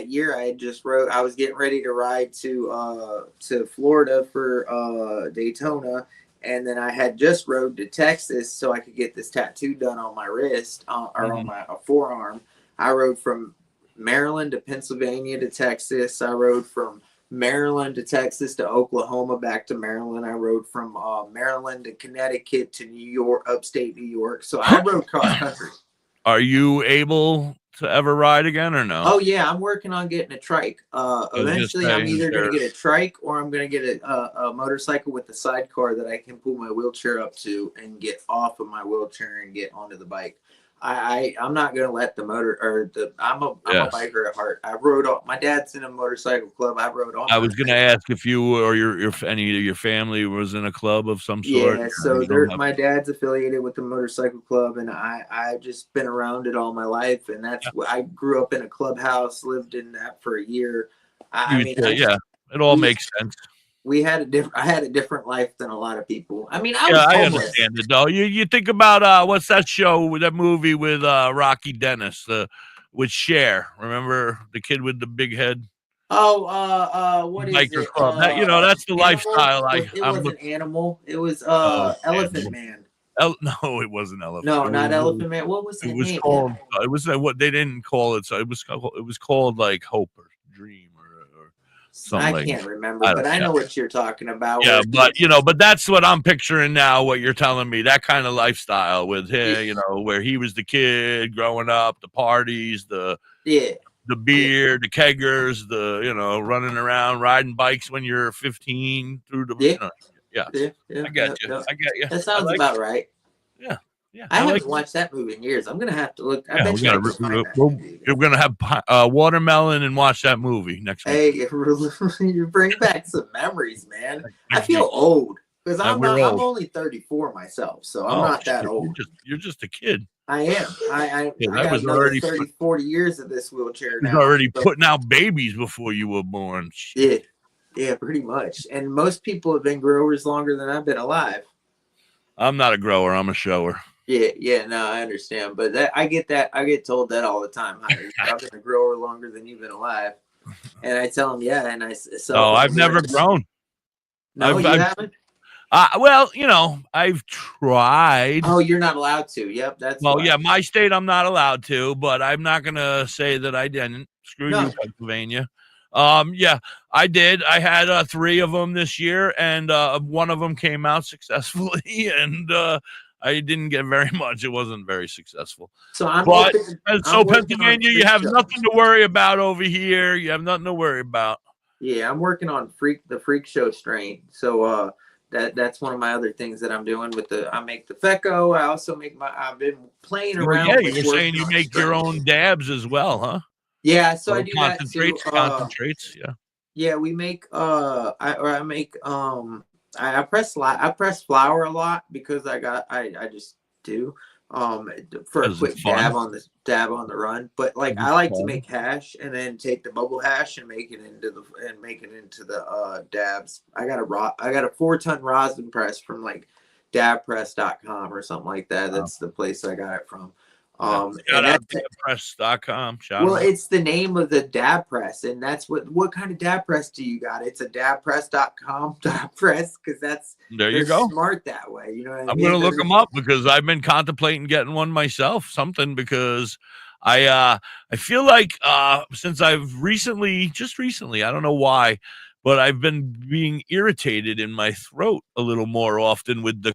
S4: year. I was getting ready to ride to Florida for Daytona. And then I had just rode to Texas so I could get this tattoo done on my wrist or on my forearm. I rode from Maryland to Pennsylvania to Texas. I rode from Maryland to Texas to Oklahoma back to Maryland. I rode from Maryland to Connecticut to New York, upstate New York. So I rode cross country.
S3: Are you able to ever ride again or no?
S4: Oh yeah, I'm working on getting a trike. Eventually, I'm either going to get a trike or I'm going to get a motorcycle with a sidecar that I can pull my wheelchair up to and get off of my wheelchair and get onto the bike. I'm not gonna let the motor or the I'm a
S3: Yes.
S4: biker at heart. I rode all my dad's in a motorcycle club. I rode all
S3: I
S4: my
S3: was gonna ask if you or your any of your family was in a club of some sort.
S4: yeah, so
S3: You don't have
S4: my dad's affiliated with the motorcycle club, and I just been around it all my life, and that's what I grew up in a clubhouse, lived in that for a year. I mean,
S3: yeah, it all
S4: we
S3: makes sense.
S4: we had I had a different life than a lot of people. I mean, I
S3: Yeah,
S4: was
S3: I
S4: homeless.
S3: understand it though. You think about what's that show with that movie with Rocky Dennis, with Cher. Remember the kid with the big head?
S4: Oh, what is
S3: Biker
S4: it?
S3: club. That that's the
S4: Animal?
S3: lifestyle
S4: It
S3: I'm
S4: wasn't
S3: looking.
S4: Animal. It was
S3: Oh,
S4: Elephant Man.
S3: no, it wasn't Elephant.
S4: No,
S3: It
S4: not
S3: was,
S4: Elephant Man. What was
S3: it
S4: that
S3: was
S4: name?
S3: called. It was what they didn't call it. So it was called like Hope or Dream or something
S4: I
S3: like.
S4: can't remember,
S3: I
S4: but
S3: don't.
S4: I
S3: Yeah.
S4: know what you're talking about.
S3: Yeah,
S4: Where
S3: but but that's what I'm picturing now. What you're telling me, that kind of lifestyle with him, where he was the kid growing up, the parties, the
S4: yeah,
S3: beer, the keggers, the running around, riding bikes when you're 15 through the,
S4: yeah,
S3: yeah.
S4: yeah.
S3: I get you. I get you.
S4: That
S3: I
S4: sounds
S3: like
S4: about
S3: it.
S4: right.
S3: Yeah, yeah.
S4: I
S3: I like
S4: haven't watched that movie in years. I'm gonna have to look. I
S3: Yeah,
S4: bet you I can find that movie.
S3: we're gonna have watermelon and watch that movie next week.
S4: Hey, you bring back some memories, man. I feel old because
S3: We're old.
S4: I'm only 34 myself, so I'm
S3: Oh,
S4: not that
S3: shit,
S4: old.
S3: You're just a kid.
S4: I am. I
S3: I
S4: got
S3: was
S4: another
S3: already
S4: 30, 40 years of this wheelchair
S3: was
S4: now.
S3: already
S4: So,
S3: putting out babies before you were born. Shit.
S4: yeah, pretty much. And most people have been growers longer than I've been alive.
S3: I'm not a grower. I'm a shower.
S4: Yeah, no, I understand. But I get told that all the time. I've been a grower longer than you've been alive. And I tell them, yeah, and
S3: No, I've never grown.
S4: No, you haven't?
S3: Well, I've tried.
S4: Oh, you're not allowed to. Yep, that's
S3: Well,
S4: why.
S3: yeah, my state I'm not allowed to, but I'm not gonna say that I didn't. Screw
S4: No.
S3: you, Pennsylvania. Yeah, I did. I had 3 of them this year, and one of them came out successfully, and I didn't get very much. It wasn't very successful.
S4: So
S3: Pennsylvania, you have nothing to worry about over here. You have nothing to worry about.
S4: Yeah, I'm working on the freak show strain. So that's one of my other things that I'm doing with I make the FECO. I also make I've been playing around.
S3: Yeah, you were saying you make your own dabs as well, huh?
S4: Yeah, so I do that too.
S3: Concentrates, yeah.
S4: Yeah, we make I make I press flour a lot because I just do for a quick dab on the run. But like I like to make hash and then take the bubble hash and make it into the dabs. I got a 4-ton rosin press from like dabpress.com or something like that. That's the place I got it from.
S3: Shout out dabpress.com.
S4: It's the name of the dab press, and that's what kind of dab press do you got? It's a dabpress.com press because
S3: there you go.
S4: Smart that way, you know what I mean?
S3: I'm gonna look them up because I've been contemplating getting one myself. Because I feel like since I've just recently, I don't know why, but I've been being irritated in my throat a little more often with the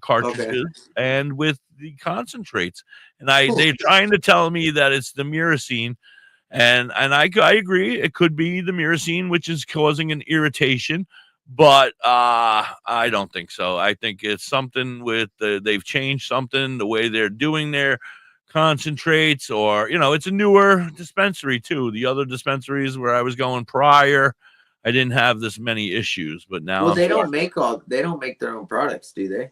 S3: cartridges, and with the concentrates. And they're trying to tell me that it's the myrcene, and I agree it could be the myrcene which is causing an irritation, but I don't think so. I think it's something with they've changed something the way they're doing their concentrates, or it's a newer dispensary too. The other dispensaries where I was going prior, I didn't have this many issues, but now
S4: they don't make their own products, do they?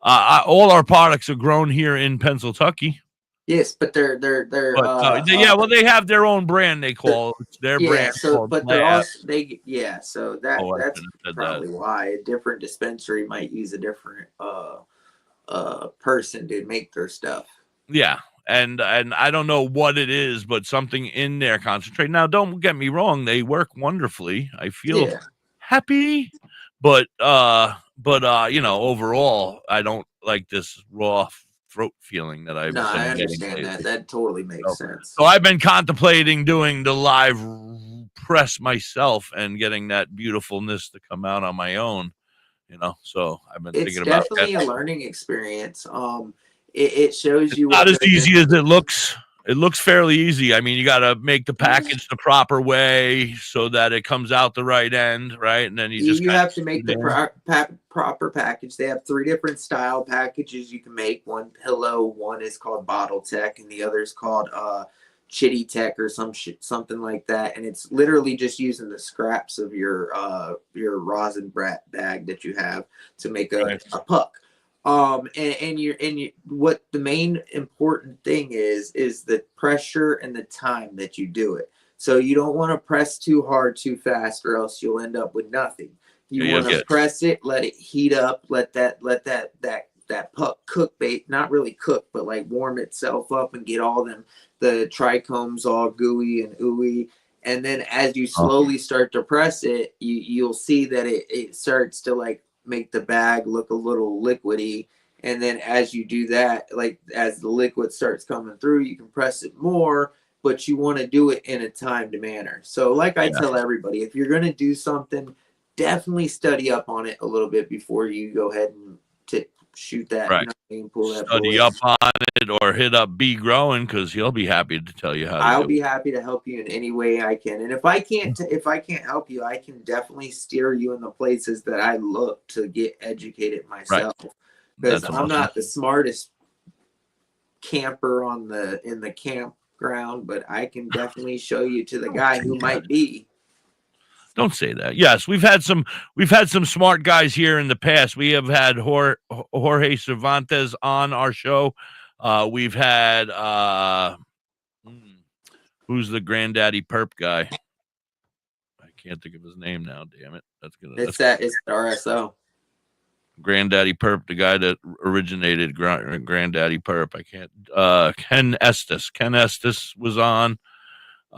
S3: All our products are grown here in Pennsylvania.
S4: Yes, but they're
S3: they have their own brand. They call it their brand.
S4: So, but they're also So that's probably why a different dispensary might use a different person to make their stuff.
S3: Yeah, and I don't know what it is, but something in their concentrate. Now, don't get me wrong; they work wonderfully. I feel happy, but overall, I don't like this raw throat feeling that I've.
S4: No, I understand that. That totally makes sense.
S3: So I've been contemplating doing the live press myself and getting that beautifulness to come out on my own. So I've been thinking about. It's
S4: definitely a learning experience. It shows you
S3: not as easy as it looks. It looks fairly easy. I mean, you got to make the package the proper way so that it comes out the right end, right? And then you
S4: have to make the proper package. They have 3 different style packages you can make. One pillow, one is called Bottle Tech, and the other is called Chitty Tech or something like that. And it's literally just using the scraps of your rosin bag that you have to make a puck. And what the main important thing is the pressure and the time that you do it. So you don't want to press too hard too fast, or else you'll end up with nothing. You want to press it, let it heat up, let that puck cook, not really cook, but like warm itself up and get all the trichomes all gooey and ooey. And then as you slowly start to press it, you'll see that it starts to like make the bag look a little liquidy. And then as you do that, like as the liquid starts coming through, you can press it more, but you want to do it in a timed manner. So like I tell everybody, if you're going to do something, definitely study up on it a little bit before you go ahead and shoot that.
S3: Right.
S4: Pull that
S3: study up on it, or hit up GROWIN, because he'll be happy to tell you how to
S4: I'll be happy to help you in any way I can. And if I can't help you, I can definitely steer you in the places that I look to get educated myself. Because I'm not the smartest camper in the campground, but I can definitely show you to the guy who might be.
S3: Don't say that. Yes, we've had some smart guys here in the past. We have had Jorge Cervantes on our show. We've had who's the Granddaddy Perp guy? I can't think of his name now. Damn it! It's
S4: RSO.
S3: Granddaddy Perp, the guy that originated Granddaddy Perp. I can't. Ken Estes was on.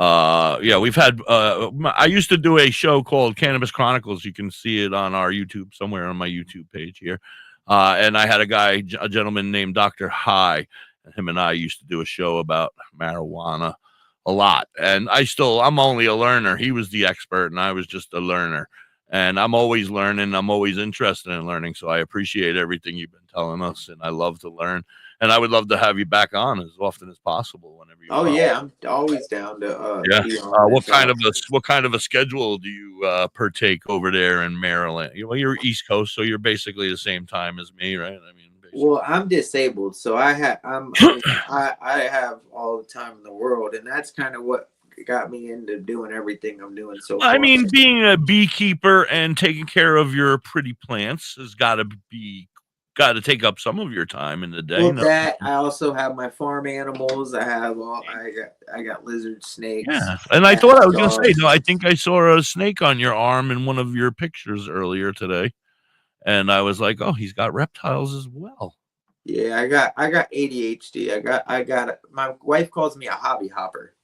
S3: We've had I used to do a show called Cannabis Chronicles. You can see it on our YouTube, somewhere on my YouTube page here. And I had a gentleman named Dr. High, and him and I used to do a show about marijuana a lot. And I'm only a learner. He was the expert and I was just a learner. And I'm always learning. I'm always interested in learning. So I appreciate everything you've been telling us, and I love to learn. And I would love to have you back on as often as possible whenever you.
S4: I'm always down to.
S3: What kind of a schedule do you partake over there in Maryland? You're East Coast, so you're basically the same time as me, right? I mean,
S4: well, I'm disabled, so I have all the time in the world, and that's kind of what got me into doing everything I'm doing so far.
S3: I mean, being a beekeeper and taking care of your pretty plants has got to take up some of your time in the day.
S4: Well, I also have my farm animals. I got lizard snakes.
S3: Yeah, and I thought I was going to say, no, I think I saw a snake on your arm in one of your pictures earlier today, and I was like, oh, he's got reptiles as well.
S4: Yeah, I got ADHD. I got my wife calls me a hobby hopper.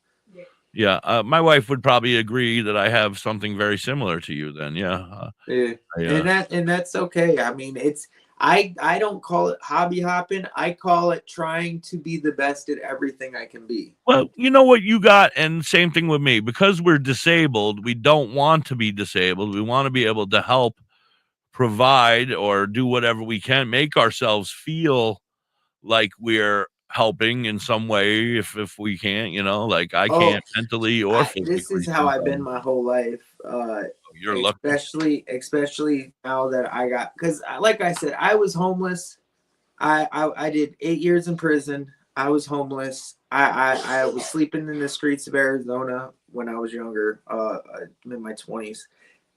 S3: Yeah, my wife would probably agree that I have something very similar to you. Then,
S4: and that's okay. I mean, I don't call it hobby hopping. I call it trying to be the best at everything I can be.
S3: Well, you know what you got, and same thing with me. Because we're disabled, we don't want to be disabled. We want to be able to help provide or do whatever we can, make ourselves feel like we're helping in some way if we can't, like I can't mentally or physically.
S4: This is how I've been my whole life.
S3: You're lucky.
S4: Especially now that I got, because like I said, I was homeless. I did 8 years in prison. I was homeless. I was sleeping in the streets of Arizona when I was younger, in my 20s.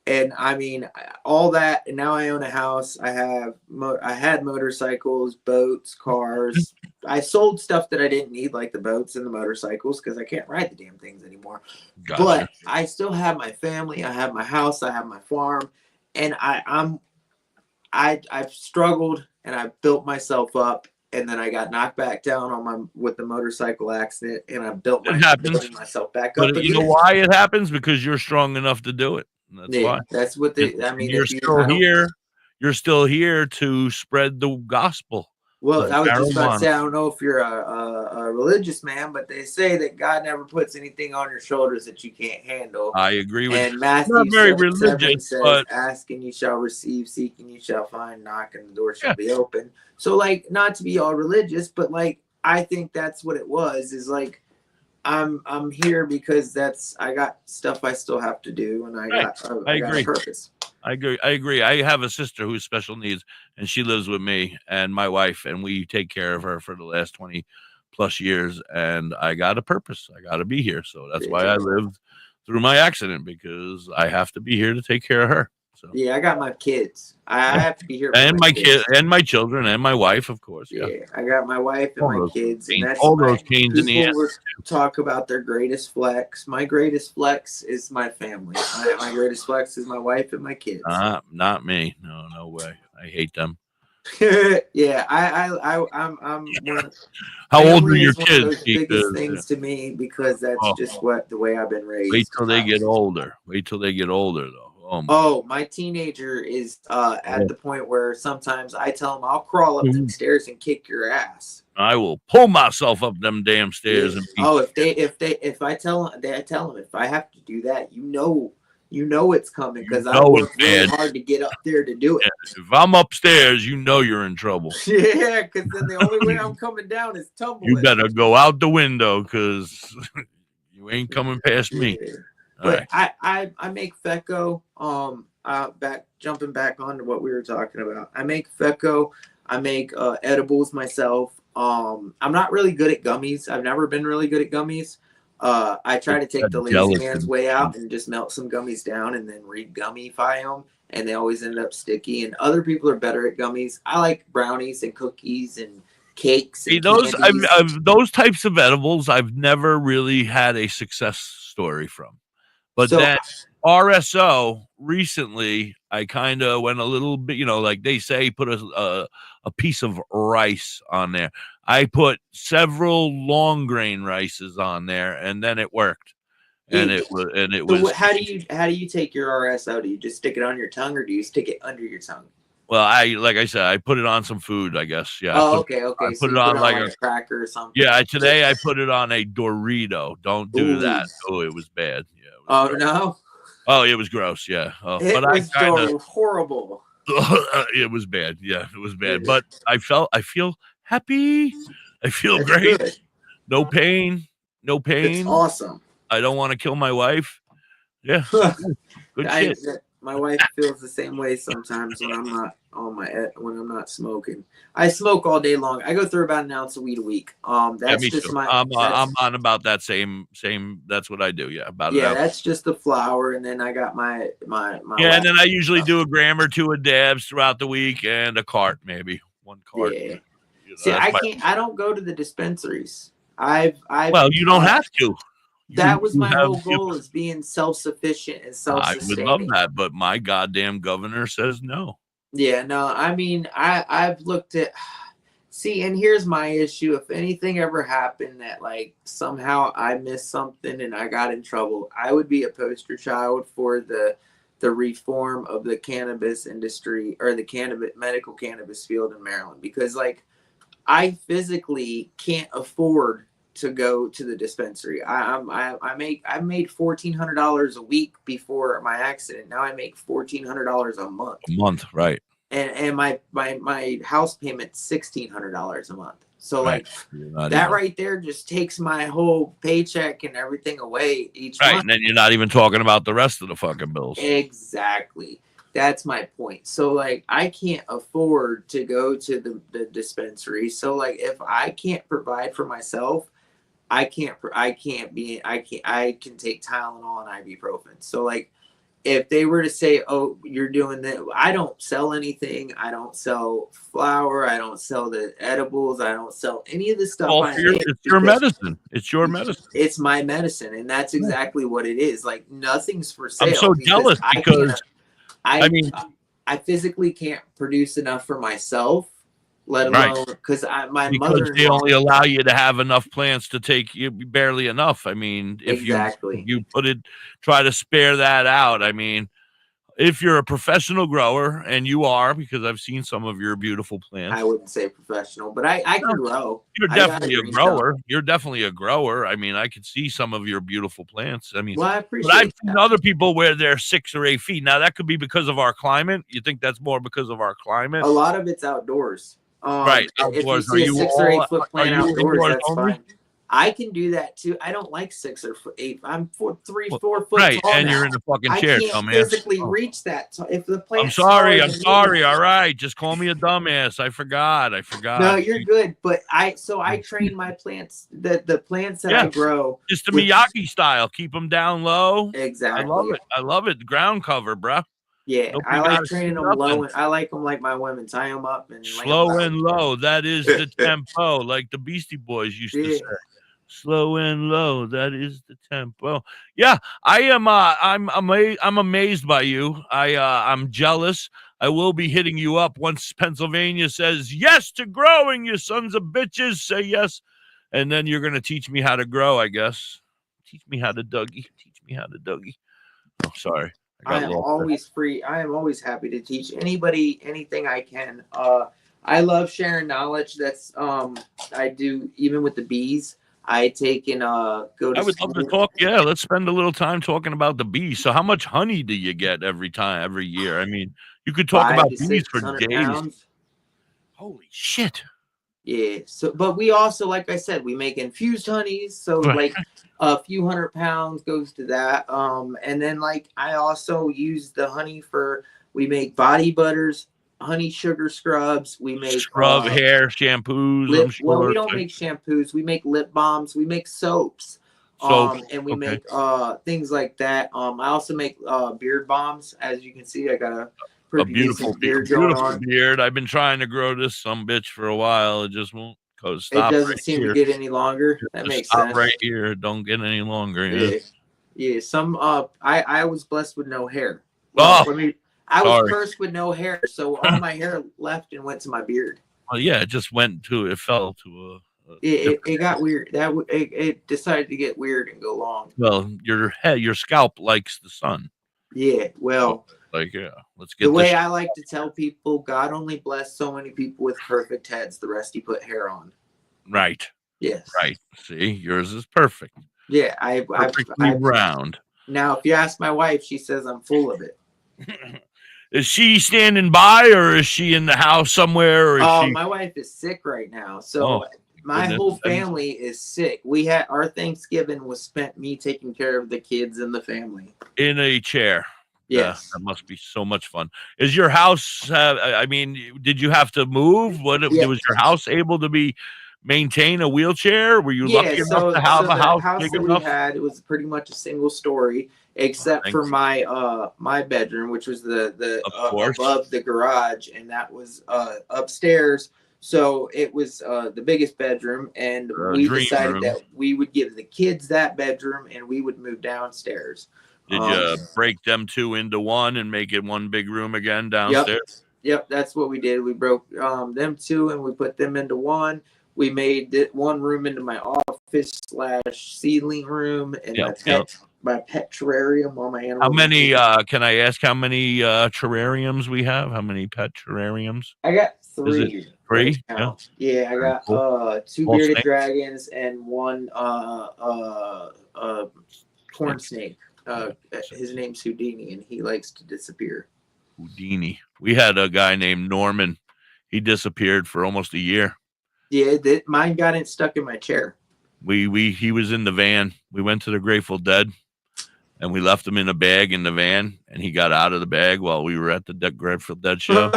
S4: And I mean, all that, and now I own a house. I had motorcycles, boats, cars. I sold stuff that I didn't need, like the boats and the motorcycles, because I can't ride the damn things anymore. Gotcha. But I still have my family. I have my house. I have my farm, and I've struggled, and I built myself up, and then I got knocked back down with the motorcycle accident, and I built myself back up.
S3: But you know why it happens? Because you're strong enough to do it. That's why.
S4: That's what I mean.
S3: You're still here. You're still here to spread the gospel.
S4: Well, I was just about to say, I don't know if you're a religious man, but they say that God never puts anything on your shoulders that you can't handle.
S3: I agree with you.
S4: And Matthew
S3: not very religious,
S4: says,
S3: but
S4: ask and you shall receive, seek and you shall find, knock and the door shall be open. So, like, not to be all religious, but like, I think that's what it was, is like, I'm here because I got stuff I still have to do, and I got
S3: I
S4: got
S3: agree.
S4: a purpose.
S3: I agree. I have a sister who's special needs, and she lives with me and my wife, and we take care of her for the last 20 plus years. And I got a purpose. I got to be here. So that's why I lived through my accident, because I have to be here to take care of her. So
S4: Yeah, I got my kids. I have to be here for
S3: and my
S4: kids.
S3: and my children and my wife, of course. Yeah,
S4: I got my wife and my kids, and that's
S3: all those pains in the
S4: people
S3: ass.
S4: talk about their greatest flex. My greatest flex is my family. My greatest flex is my wife and my kids.
S3: Not me. No way. I hate them.
S4: Yeah, I'm one.
S3: How old are your
S4: One of
S3: kids?
S4: those biggest things to me, because that's just the way I've been raised.
S3: Wait till they get older. Wait till they get older, though.
S4: Oh, my teenager is at the point where sometimes I tell him I'll crawl up the stairs and kick your ass.
S3: I will pull myself up them damn stairs.
S4: Yeah.
S3: And
S4: if I tell them if I have to do that, you know it's coming, because I
S3: know
S4: work
S3: it's
S4: really
S3: bad.
S4: hard to get up there to do it.
S3: If I'm upstairs, you know you're in trouble.
S4: Yeah, because then the only way I'm coming down is tumbling.
S3: You better go out the window, because you ain't coming past me.
S4: Yeah.
S3: All
S4: But
S3: right.
S4: I make FECO. Jumping back onto what we were talking about. I make FECO. I make edibles myself. I'm not really good at gummies. I've never been really good at gummies. I try to take the lazy man's way out and just melt some gummies down and then re-gummify them, and they always end up sticky. And other people are better at gummies. I like brownies and cookies and cakes. And
S3: those types of edibles, I've never really had a success story from. But then RSO recently, I kind of went a little bit, like they say, put a piece of rice on there. I put several long grain rices on there, and then it worked. And it was.
S4: So how do you take your RSO? Do you just stick it on your tongue, or do you stick it under your tongue?
S3: Well, like I said, I put it on some food, I guess. Yeah.
S4: Okay.
S3: I put it on like a
S4: cracker or something.
S3: Yeah, today I put it on a Dorito. Don't do that. Oh, it was bad. Yeah.
S4: No.
S3: Oh, it was gross. Yeah.
S4: It was horrible.
S3: It was bad. Yeah, it was bad. But I feel happy. I feel great.
S4: Good.
S3: No pain.
S4: It's awesome.
S3: I don't want to kill my wife. Yeah. Good shit.
S4: My wife feels the same way sometimes when I'm not when I'm not smoking. I smoke all day long. I go through about an ounce of weed a week. That's just my.
S3: I'm on about that same. That's what I do. Yeah,
S4: that's just the flower, and then I got my.
S3: Yeah, and then I usually do a gram or two of dabs throughout the week, and a cart, maybe one cart.
S4: Yeah. See, I don't go to the dispensaries.
S3: Well, you don't have to.
S4: That was my whole goal, is being self-sufficient and self-sustaining.
S3: I would love that, but my goddamn governor says no.
S4: Yeah, no, I mean, I've looked at, see, and here's my issue. If anything ever happened that, like, somehow I missed something and I got in trouble, I would be a poster child for the reform of the cannabis industry, or the medical cannabis field in Maryland, because, like, I physically can't afford to go to the dispensary. I made $1,400 a week before my accident. Now I make $1,400 a month.
S3: Right.
S4: And my house payment's $1,600 a month. So like that right there just takes my whole paycheck and everything away each month.
S3: And then you're not even talking about the rest of the fucking bills.
S4: Exactly. That's my point. So like I can't afford to go to the dispensary. So like if I can't provide for myself, I can take Tylenol and ibuprofen. So like if they were to say, oh, you're doing that, I don't sell anything. I don't sell flour. I don't sell the edibles. I don't sell any of the stuff.
S3: It's your medicine. It's your medicine.
S4: It's my medicine. And that's exactly what it is. Like nothing's for sale.
S3: I'm so jealous because
S4: I physically can't produce enough for myself. Let alone because mother
S3: they only allow you to have enough plants to take you barely enough. I mean, if you try to spare that out. I mean, if you're a professional grower, and you are, because I've seen some of your beautiful plants.
S4: I wouldn't say professional, but I can grow.
S3: You're definitely a grower. You're definitely a grower. I mean, I could see some of your beautiful plants. I mean,
S4: well, I appreciate
S3: but I've seen other people where they're 6 or 8 feet. Now that could be because of our climate. You think that's more because of our climate?
S4: A lot of it's outdoors.
S3: Right.
S4: If you see a 6 or 8 foot plant outdoors, that's fine. I can do that too. I don't like 6 or 8. I'm 3,
S3: Well,
S4: 4 foot
S3: right,
S4: tall
S3: and
S4: now.
S3: you're in a fucking
S4: I
S3: chair,
S4: can't
S3: dumbass.
S4: physically
S3: Oh,
S4: reach that. If the
S3: I'm
S4: plant's
S3: sorry.
S4: smaller
S3: I'm
S4: than
S3: sorry.
S4: me,
S3: All right, just call me a dumbass. I forgot.
S4: no, you're good. But I train my plants, the plants that I
S3: Yeah,
S4: grow
S3: just the
S4: with
S3: Miyagi style. Keep them down low. I love
S4: exactly.
S3: it. I love it. Ground cover, bruh.
S4: Yeah, I
S3: Nobody got
S4: like
S3: to see
S4: training them low,
S3: nothing.
S4: and I like them like my women. Tie them up and lay them
S3: Slow
S4: down.
S3: and low. That is the tempo, like the Beastie Boys used to
S4: Yeah.
S3: say. Slow and low. That is the tempo. Yeah, I am. I'm amazed by you. I'm jealous. I will be hitting you up once Pennsylvania says yes to growing. You sons of bitches, say yes, and then you're gonna teach me how to grow. I guess. Teach me how to Dougie. Teach me how to Dougie. Oh, sorry. I
S4: I
S3: got
S4: am
S3: lost.
S4: always free. I am always happy to teach anybody anything I can. I love sharing knowledge. That's I do even with the bees. I take and go
S3: I
S4: to
S3: would love to
S4: school.
S3: talk. Yeah, let's spend a little time talking about the bees. So, how much honey do you get every year? I mean, you could talk
S4: 5
S3: about
S4: to
S3: bees for
S4: 600
S3: days.
S4: pounds.
S3: Holy shit!
S4: Yeah. So, but we also, like I said, we make infused honeys. So,
S3: Right.
S4: like a few 100 pounds goes to that. And then like I also use the honey for. We make body butters, honey sugar scrubs. We make
S3: Scrub hair shampoos. I'm
S4: well, we
S3: sure.
S4: don't make shampoos. We make lip balms. We make soaps.
S3: So
S4: And we
S3: okay,
S4: make things like that. I also make beard balms. As you can see, I got a
S3: a
S4: pretty decent beard going
S3: beautiful
S4: on.
S3: beard. I've been trying to grow this some bitch for a while. It just won't. Cause
S4: It
S3: stop
S4: doesn't
S3: right
S4: seem to
S3: here.
S4: get any longer. That
S3: Just
S4: makes
S3: stop
S4: sense.
S3: right here. Don't get any longer. Yeah.
S4: Yeah. Yeah. Some I was blessed with no hair.
S3: Oh,
S4: I was
S3: sorry.
S4: cursed with no hair, so all my hair left and went to my beard.
S3: Well, yeah, it just went to. It fell to a
S4: It got weird. It decided to get weird and go long.
S3: well, your scalp likes the sun.
S4: Yeah. Well,
S3: Like, yeah, let's
S4: the
S3: get this.
S4: way I like to tell people, God only blessed so many people with perfect heads. The rest he put hair on.
S3: Right,
S4: Yes.
S3: right. See, yours is perfect.
S4: Yeah.
S3: Perfectly round.
S4: Now, if you ask my wife, she says I'm full of it.
S3: Is she standing by, or is she in the house somewhere, or is she?
S4: My wife is sick right now,
S3: Oh,
S4: so my
S3: goodness.
S4: whole family is sick. We had our Thanksgiving was spent me taking care of the kids and the family.
S3: In a chair.
S4: Yes.
S3: That must be so much fun. Is your house? I mean, did you have to move? Was your house able to maintain a wheelchair? Were you lucky enough to have
S4: so
S3: a
S4: the
S3: house
S4: house
S3: big
S4: that
S3: enough?
S4: we had, it was pretty much a single story, except
S3: thank
S4: for my bedroom, which was the
S3: Of course.
S4: above the garage, and that was upstairs. So it was the biggest bedroom, and we
S3: Dream
S4: decided
S3: room.
S4: that we would give the kids that bedroom, and we would move downstairs.
S3: Did you break them two into one and make it one big room again downstairs?
S4: Yep, that's what we did. We broke them two and we put them into one. We made one room into my office / seedling room and my pet terrarium, all my animals.
S3: How many? Can I ask how many terrariums we have? How many pet terrariums?
S4: I got 3.
S3: Is it 3?
S4: Yeah, I got
S3: Cool.
S4: 2
S3: All
S4: bearded
S3: snakes?
S4: dragons and 1 corn snake. His name's Houdini, and he likes to disappear.
S3: Houdini. We had a guy named Norman. He disappeared for almost a year.
S4: Yeah, mine got stuck in my chair.
S3: He was in the van. We went to the Grateful Dead, and we left him in a bag in the van, and he got out of the bag while we were at the Grateful Dead show.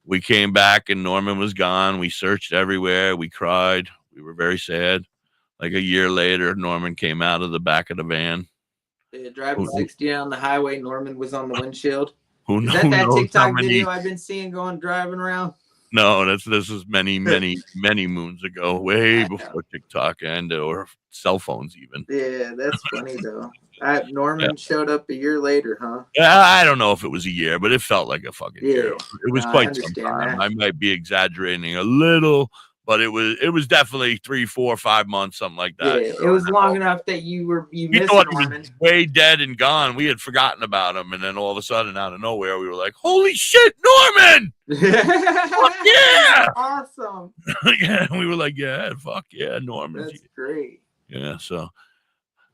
S3: We came back, and Norman was gone. We searched everywhere. We cried. We were very sad. Like a year later, Norman came out of the back of the van.
S4: Driving 60 down the highway, Norman was on the windshield.
S3: Who
S4: Is
S3: knows
S4: that
S3: how
S4: TikTok
S3: many?
S4: video I've been seeing driving around?
S3: No, this is many moons ago, way before TikTok or cell phones even.
S4: Yeah, that's funny though. Norman showed up a year later, huh?
S3: Yeah, I don't know if it was a year, but it felt like a fucking year. It was quite some time.
S4: That.
S3: I might be exaggerating a little, but it was definitely 3, 4, 5 months, something like that.
S4: Yeah, it was long enough that you missed
S3: thought
S4: Norman.
S3: he was way dead and gone. We had forgotten about him, and then all of a sudden, out of nowhere, we were like, "Holy shit, Norman! Fuck yeah!
S4: Awesome!"
S3: Yeah, we were like, "Yeah, fuck yeah, Norman."
S4: That's great.
S3: Yeah, so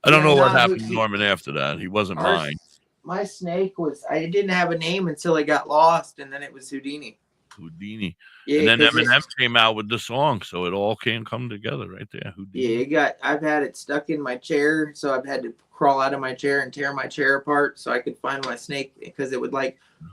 S3: I don't know what happened to Norman after that. He wasn't mine.
S4: My snake I didn't have a name until I got lost, and then it was Houdini.
S3: Houdini.
S4: Yeah,
S3: And then
S4: 'cause
S3: Eminem came out with the song, so it all can come together right there. Houdini.
S4: yeah, I've had it stuck in my chair, so I've had to crawl out of my chair and tear my chair apart so I could find my snake because it would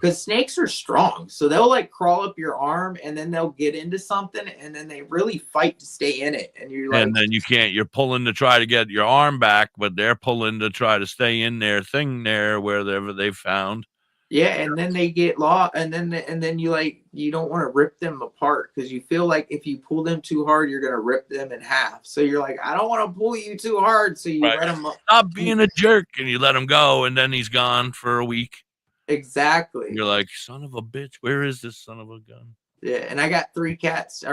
S4: because snakes are strong, so they'll like crawl up your arm and then they'll get into something and then they really fight to stay in it, and you're like,
S3: And then you're pulling to try to get your arm back, but they're pulling to try to stay in their thing there wherever they found.
S4: yeah, and then they get lost, and then you don't want to rip them apart because you feel like if you pull them too hard, you're gonna rip them in half. So you're like, I don't want to pull you too hard, so you let them
S3: Stop being a jerk, and you let him go, and then he's gone for a week.
S4: Exactly.
S3: You're like, son of a bitch, where is this son of a gun?
S4: Yeah, and I got 4 cats,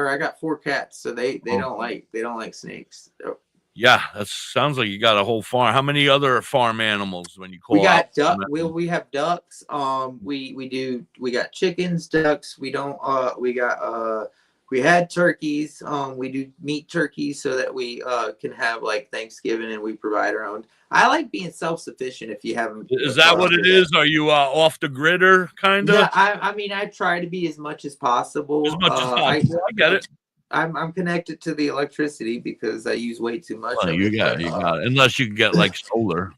S4: so they don't like snakes. So.
S3: Yeah, that sounds like you got a whole farm. How many other farm animals when you call?
S4: We got duck. We have ducks. We got chickens, ducks. We had turkeys. We do meat turkeys so that we can have like Thanksgiving, and we provide our own. I like being self-sufficient. If you haven't,
S3: is that what it is? Are you off the gritter kind of?
S4: Yeah, I mean, I try to be as much as possible.
S3: As much as possible. I get it.
S4: I'm connected to the electricity because I use way too much.
S3: Well, you got it. Unless you can get like solar.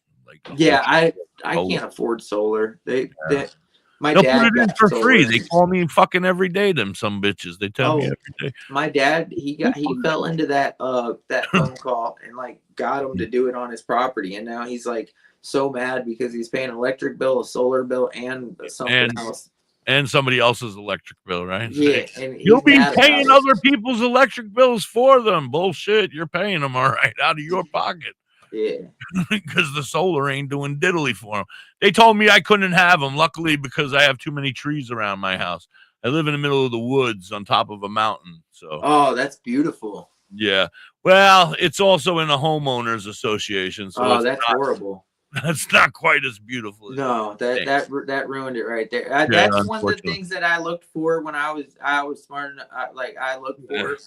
S4: Yeah, I can't afford solar. My
S3: They'll
S4: dad
S3: put it in for free. They call me fucking every day. Them some bitches. They tell me every day.
S4: My dad, he fell into that phone call and like got him to do it on his property, and now he's like so mad because he's paying an electric bill, a solar bill, and something else.
S3: And somebody else's electric bill, right?
S4: Yeah, and
S3: you'll be paying other people's electric bills for them. Bullshit. You're paying them all right out of your pocket.
S4: Yeah.
S3: Because the solar ain't doing diddly for them. They told me I couldn't have them. Luckily, because I have too many trees around my house. I live in the middle of the woods on top of a mountain. So.
S4: Oh, that's beautiful.
S3: Yeah. Well, it's also in a homeowners association. So
S4: that's horrible.
S3: That's not quite as beautiful.
S4: No, that ruined it right there. That's one of the things that I looked for when I was smart enough. I looked for.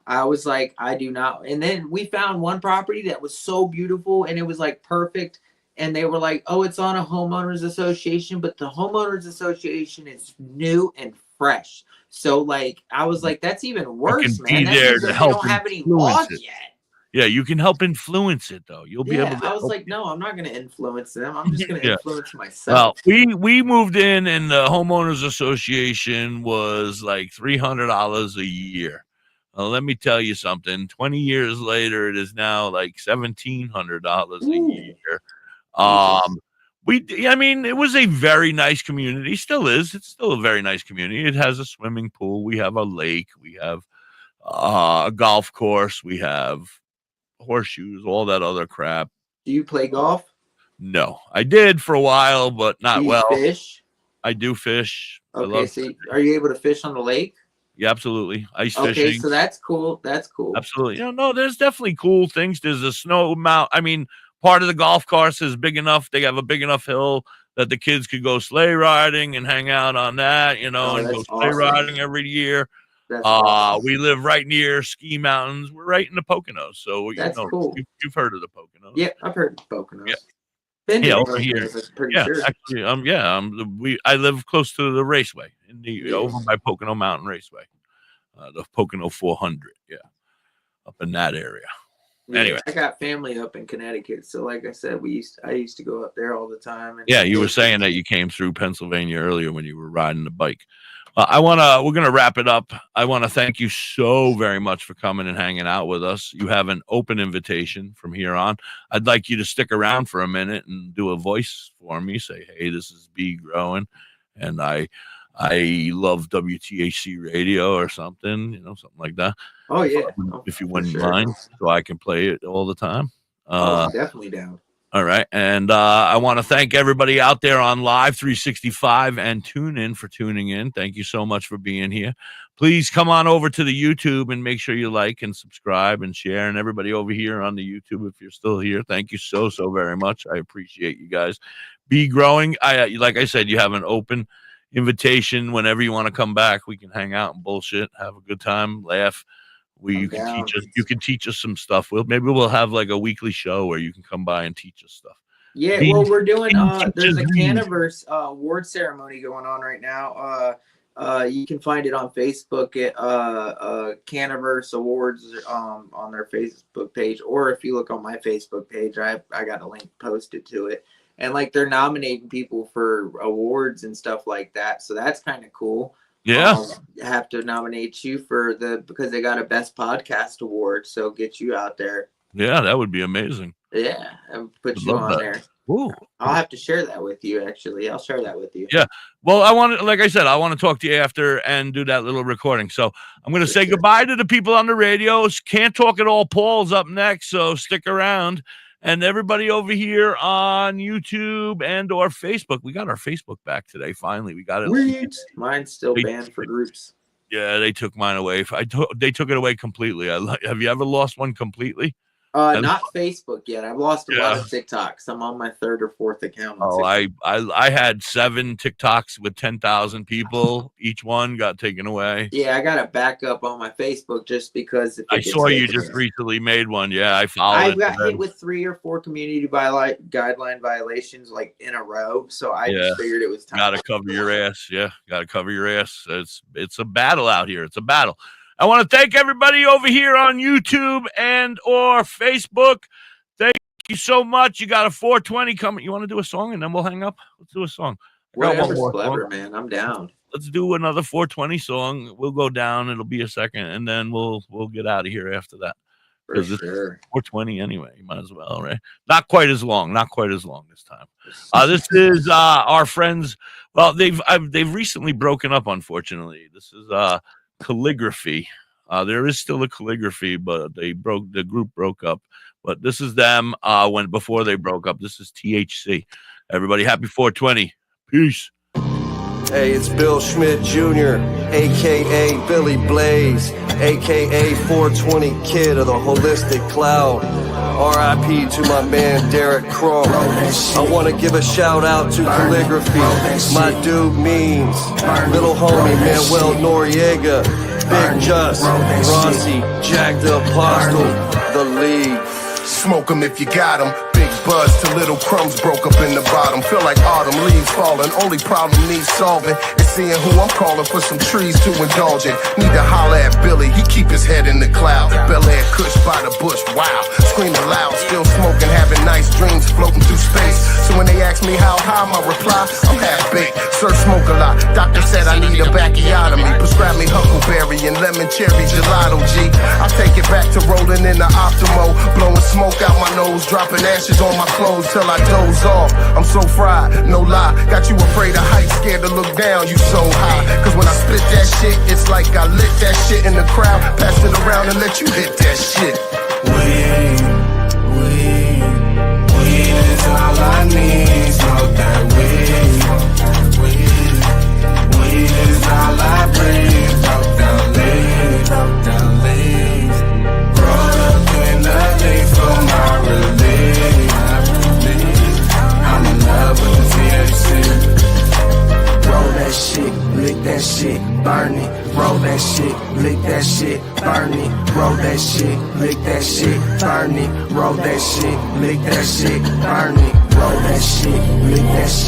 S4: I was like, I do not. And then we found one property that was so beautiful and it was like perfect. And they were like, oh, it's on a homeowners association, but the homeowners association is new and fresh. So like, I was like, that's even worse, man. That means that they don't have any laws yet.
S3: Yeah, you can help influence it though. You'll be able to.
S4: I was like, no, I'm not going to influence them. I'm just going to influence myself.
S3: Well, we moved in, and the homeowners association was like $300 a year. Let me tell you something. 20 years later, it is now like $1,700 a year. I mean, it was a very nice community. Still is. It's still a very nice community. It has a swimming pool. We have a lake. We have a golf course. We have horseshoes, all that other crap.
S4: Do you play golf?
S3: No, I did for a while, but not well.
S4: Fish?
S3: I do fish.
S4: Okay, so are you able to fish on the lake?
S3: Yeah, absolutely. Ice fishing.
S4: Okay, so that's cool. That's cool.
S3: Absolutely. No, there's definitely cool things. There's a snow mount. I mean, part of the golf course is big enough. They have a big enough hill that the kids could go sleigh riding and hang out on that, and go sleigh riding every year. Awesome. We live right near ski mountains. We're right in the Poconos. So,
S4: cool.
S3: You've heard of the
S4: Poconos. Yeah, I've heard of the Poconos.
S3: Yeah. Over here. Sure. Actually, I live close to the raceway over by Pocono Mountain Raceway, the Pocono 400. Yeah, up in that area.
S4: Yeah,
S3: anyway,
S4: I got family up in Connecticut, so like I said, I used to go up there all the time. And
S3: you were saying that you came through Pennsylvania earlier when you were riding the bike. We're gonna wrap it up. I want to thank you so very much for coming and hanging out with us. You have an open invitation from here on. I'd like you to stick around for a minute and do a voice for me. Say, hey, this is B Growin, and I love WTHC radio or something, something like that.
S4: Oh yeah,
S3: if you wouldn't mind, so I can play it all the time.
S4: Definitely down.
S3: All right. And I want to thank everybody out there on Live 365 and TuneIn for tuning in. Thank you so much for being here. Please come on over to the YouTube and make sure you like and subscribe and share. And everybody over here on the YouTube, if you're still here, thank you so very much. I appreciate you guys. Be growing. Like I said, you have an open invitation. Whenever you want to come back, we can hang out and bullshit, have a good time, laugh. You can teach us some stuff. Maybe we'll have like a weekly show where you can come by and teach us stuff.
S4: Yeah, well, we're doing there's a Cannabis award ceremony going on right now. You can find it on Facebook at Cannabis Awards on their Facebook page, or if you look on my Facebook page, I got a link posted to it. And like they're nominating people for awards and stuff like that, so that's kind of cool.
S3: Yeah,
S4: Have to nominate you for because they got a best podcast award, so get you out there.
S3: yeah, that would be amazing.
S4: Yeah, and put
S3: I'd
S4: you
S3: love
S4: on
S3: that.
S4: there.
S3: Ooh.
S4: I'll have to share that with you. Actually, I'll share that with you.
S3: Yeah. Well, I want to, like I said, I want to talk to you after and do that little recording. So I'm going to say goodbye to the people on the radios. Can't Talk at All. Paul's up next, so stick around. And everybody over here on YouTube and or Facebook, we got our Facebook back today. Finally, we got it.
S4: Sweet. Mine's still banned for groups.
S3: Yeah, they took mine away. They took it away completely. Have you ever lost one completely?
S4: Not Facebook yet. I've lost a lot of TikToks. I'm on my 3rd or 4th account.
S3: Oh, I had 7 TikToks with 10,000 people. Each one got taken away.
S4: Yeah, I got a backup on my Facebook just because.
S3: I saw you just recently made one. Yeah, I followed.
S4: I got hit with 3 or 4 community guideline violations like in a row, so I just figured it was time.
S3: Got to cover your ass. Yeah, got to cover your ass. It's a battle out here. It's a battle. I want to thank everybody over here on YouTube and or Facebook. Thank you so much. You got a 420 coming. You want to do a song and then we'll hang up? Let's do a song.
S4: Whatever's clever, man. I'm down.
S3: Let's do another 420 song. We'll go down. It'll be a second, and then we'll get out of here after that.
S4: For sure.
S3: 420 anyway. You might as well, right? Not quite as long. Not quite as long this time. This is our friends. Well, they've recently broken up, unfortunately. This is Calligraphy. There is still a Calligraphy, but the group broke up. But this is them before they broke up. This is THC. Everybody, happy 420. Peace.
S7: Hey, it's Bill Schmidt Jr., a.k.a. Billy Blaze, a.k.a. 420 Kid of the Holistic Cloud. R.I.P. to my man Derek Crum. I want to give a shout out to Calligraphy. My dude Means, little homie Manuel Noriega, Big Just, Rossi, Jack the Apostle, The League.
S8: Smoke 'em if you got 'em. Big buzz till little crumbs broke up in the bottom. Feel like autumn leaves falling. Only problem needs solving is seeing who I'm calling for some trees to indulge in. Need to holler at Billy, he keep his head in the cloud. Bel Air Kush by the bush, wow. Screaming loud, still smoking, having nice dreams floating through space. So when they ask me how high, my reply, I'm half baked. Sir, smoke a lot. Doctor said I need a bacchiotomy. Prescribe me huckleberry and lemon cherry gelato, G. I take it back to rolling in the Optimo, blowing smoke out my nose, dropping ashes on my clothes till I doze off. I'm so fried, no lie. Got you afraid of heights, scared to look down, you so high. Cause when I spit that shit, it's like I lit that shit in the crowd. Pass it around and let you hit that shit.
S1: Weed is all I need. Smoke that weed. Weed is all I breathe. Talk down leaves. Roll up in the leaves for my relief. I'm in love with the THC. Roll that shit, lick that shit, burn it. Roll that shit, lick that shit, burn it. Roll that shit, lick that shit, burn it. Roll that shit, lick that shit, burn it. Roll that shit, lick that shit.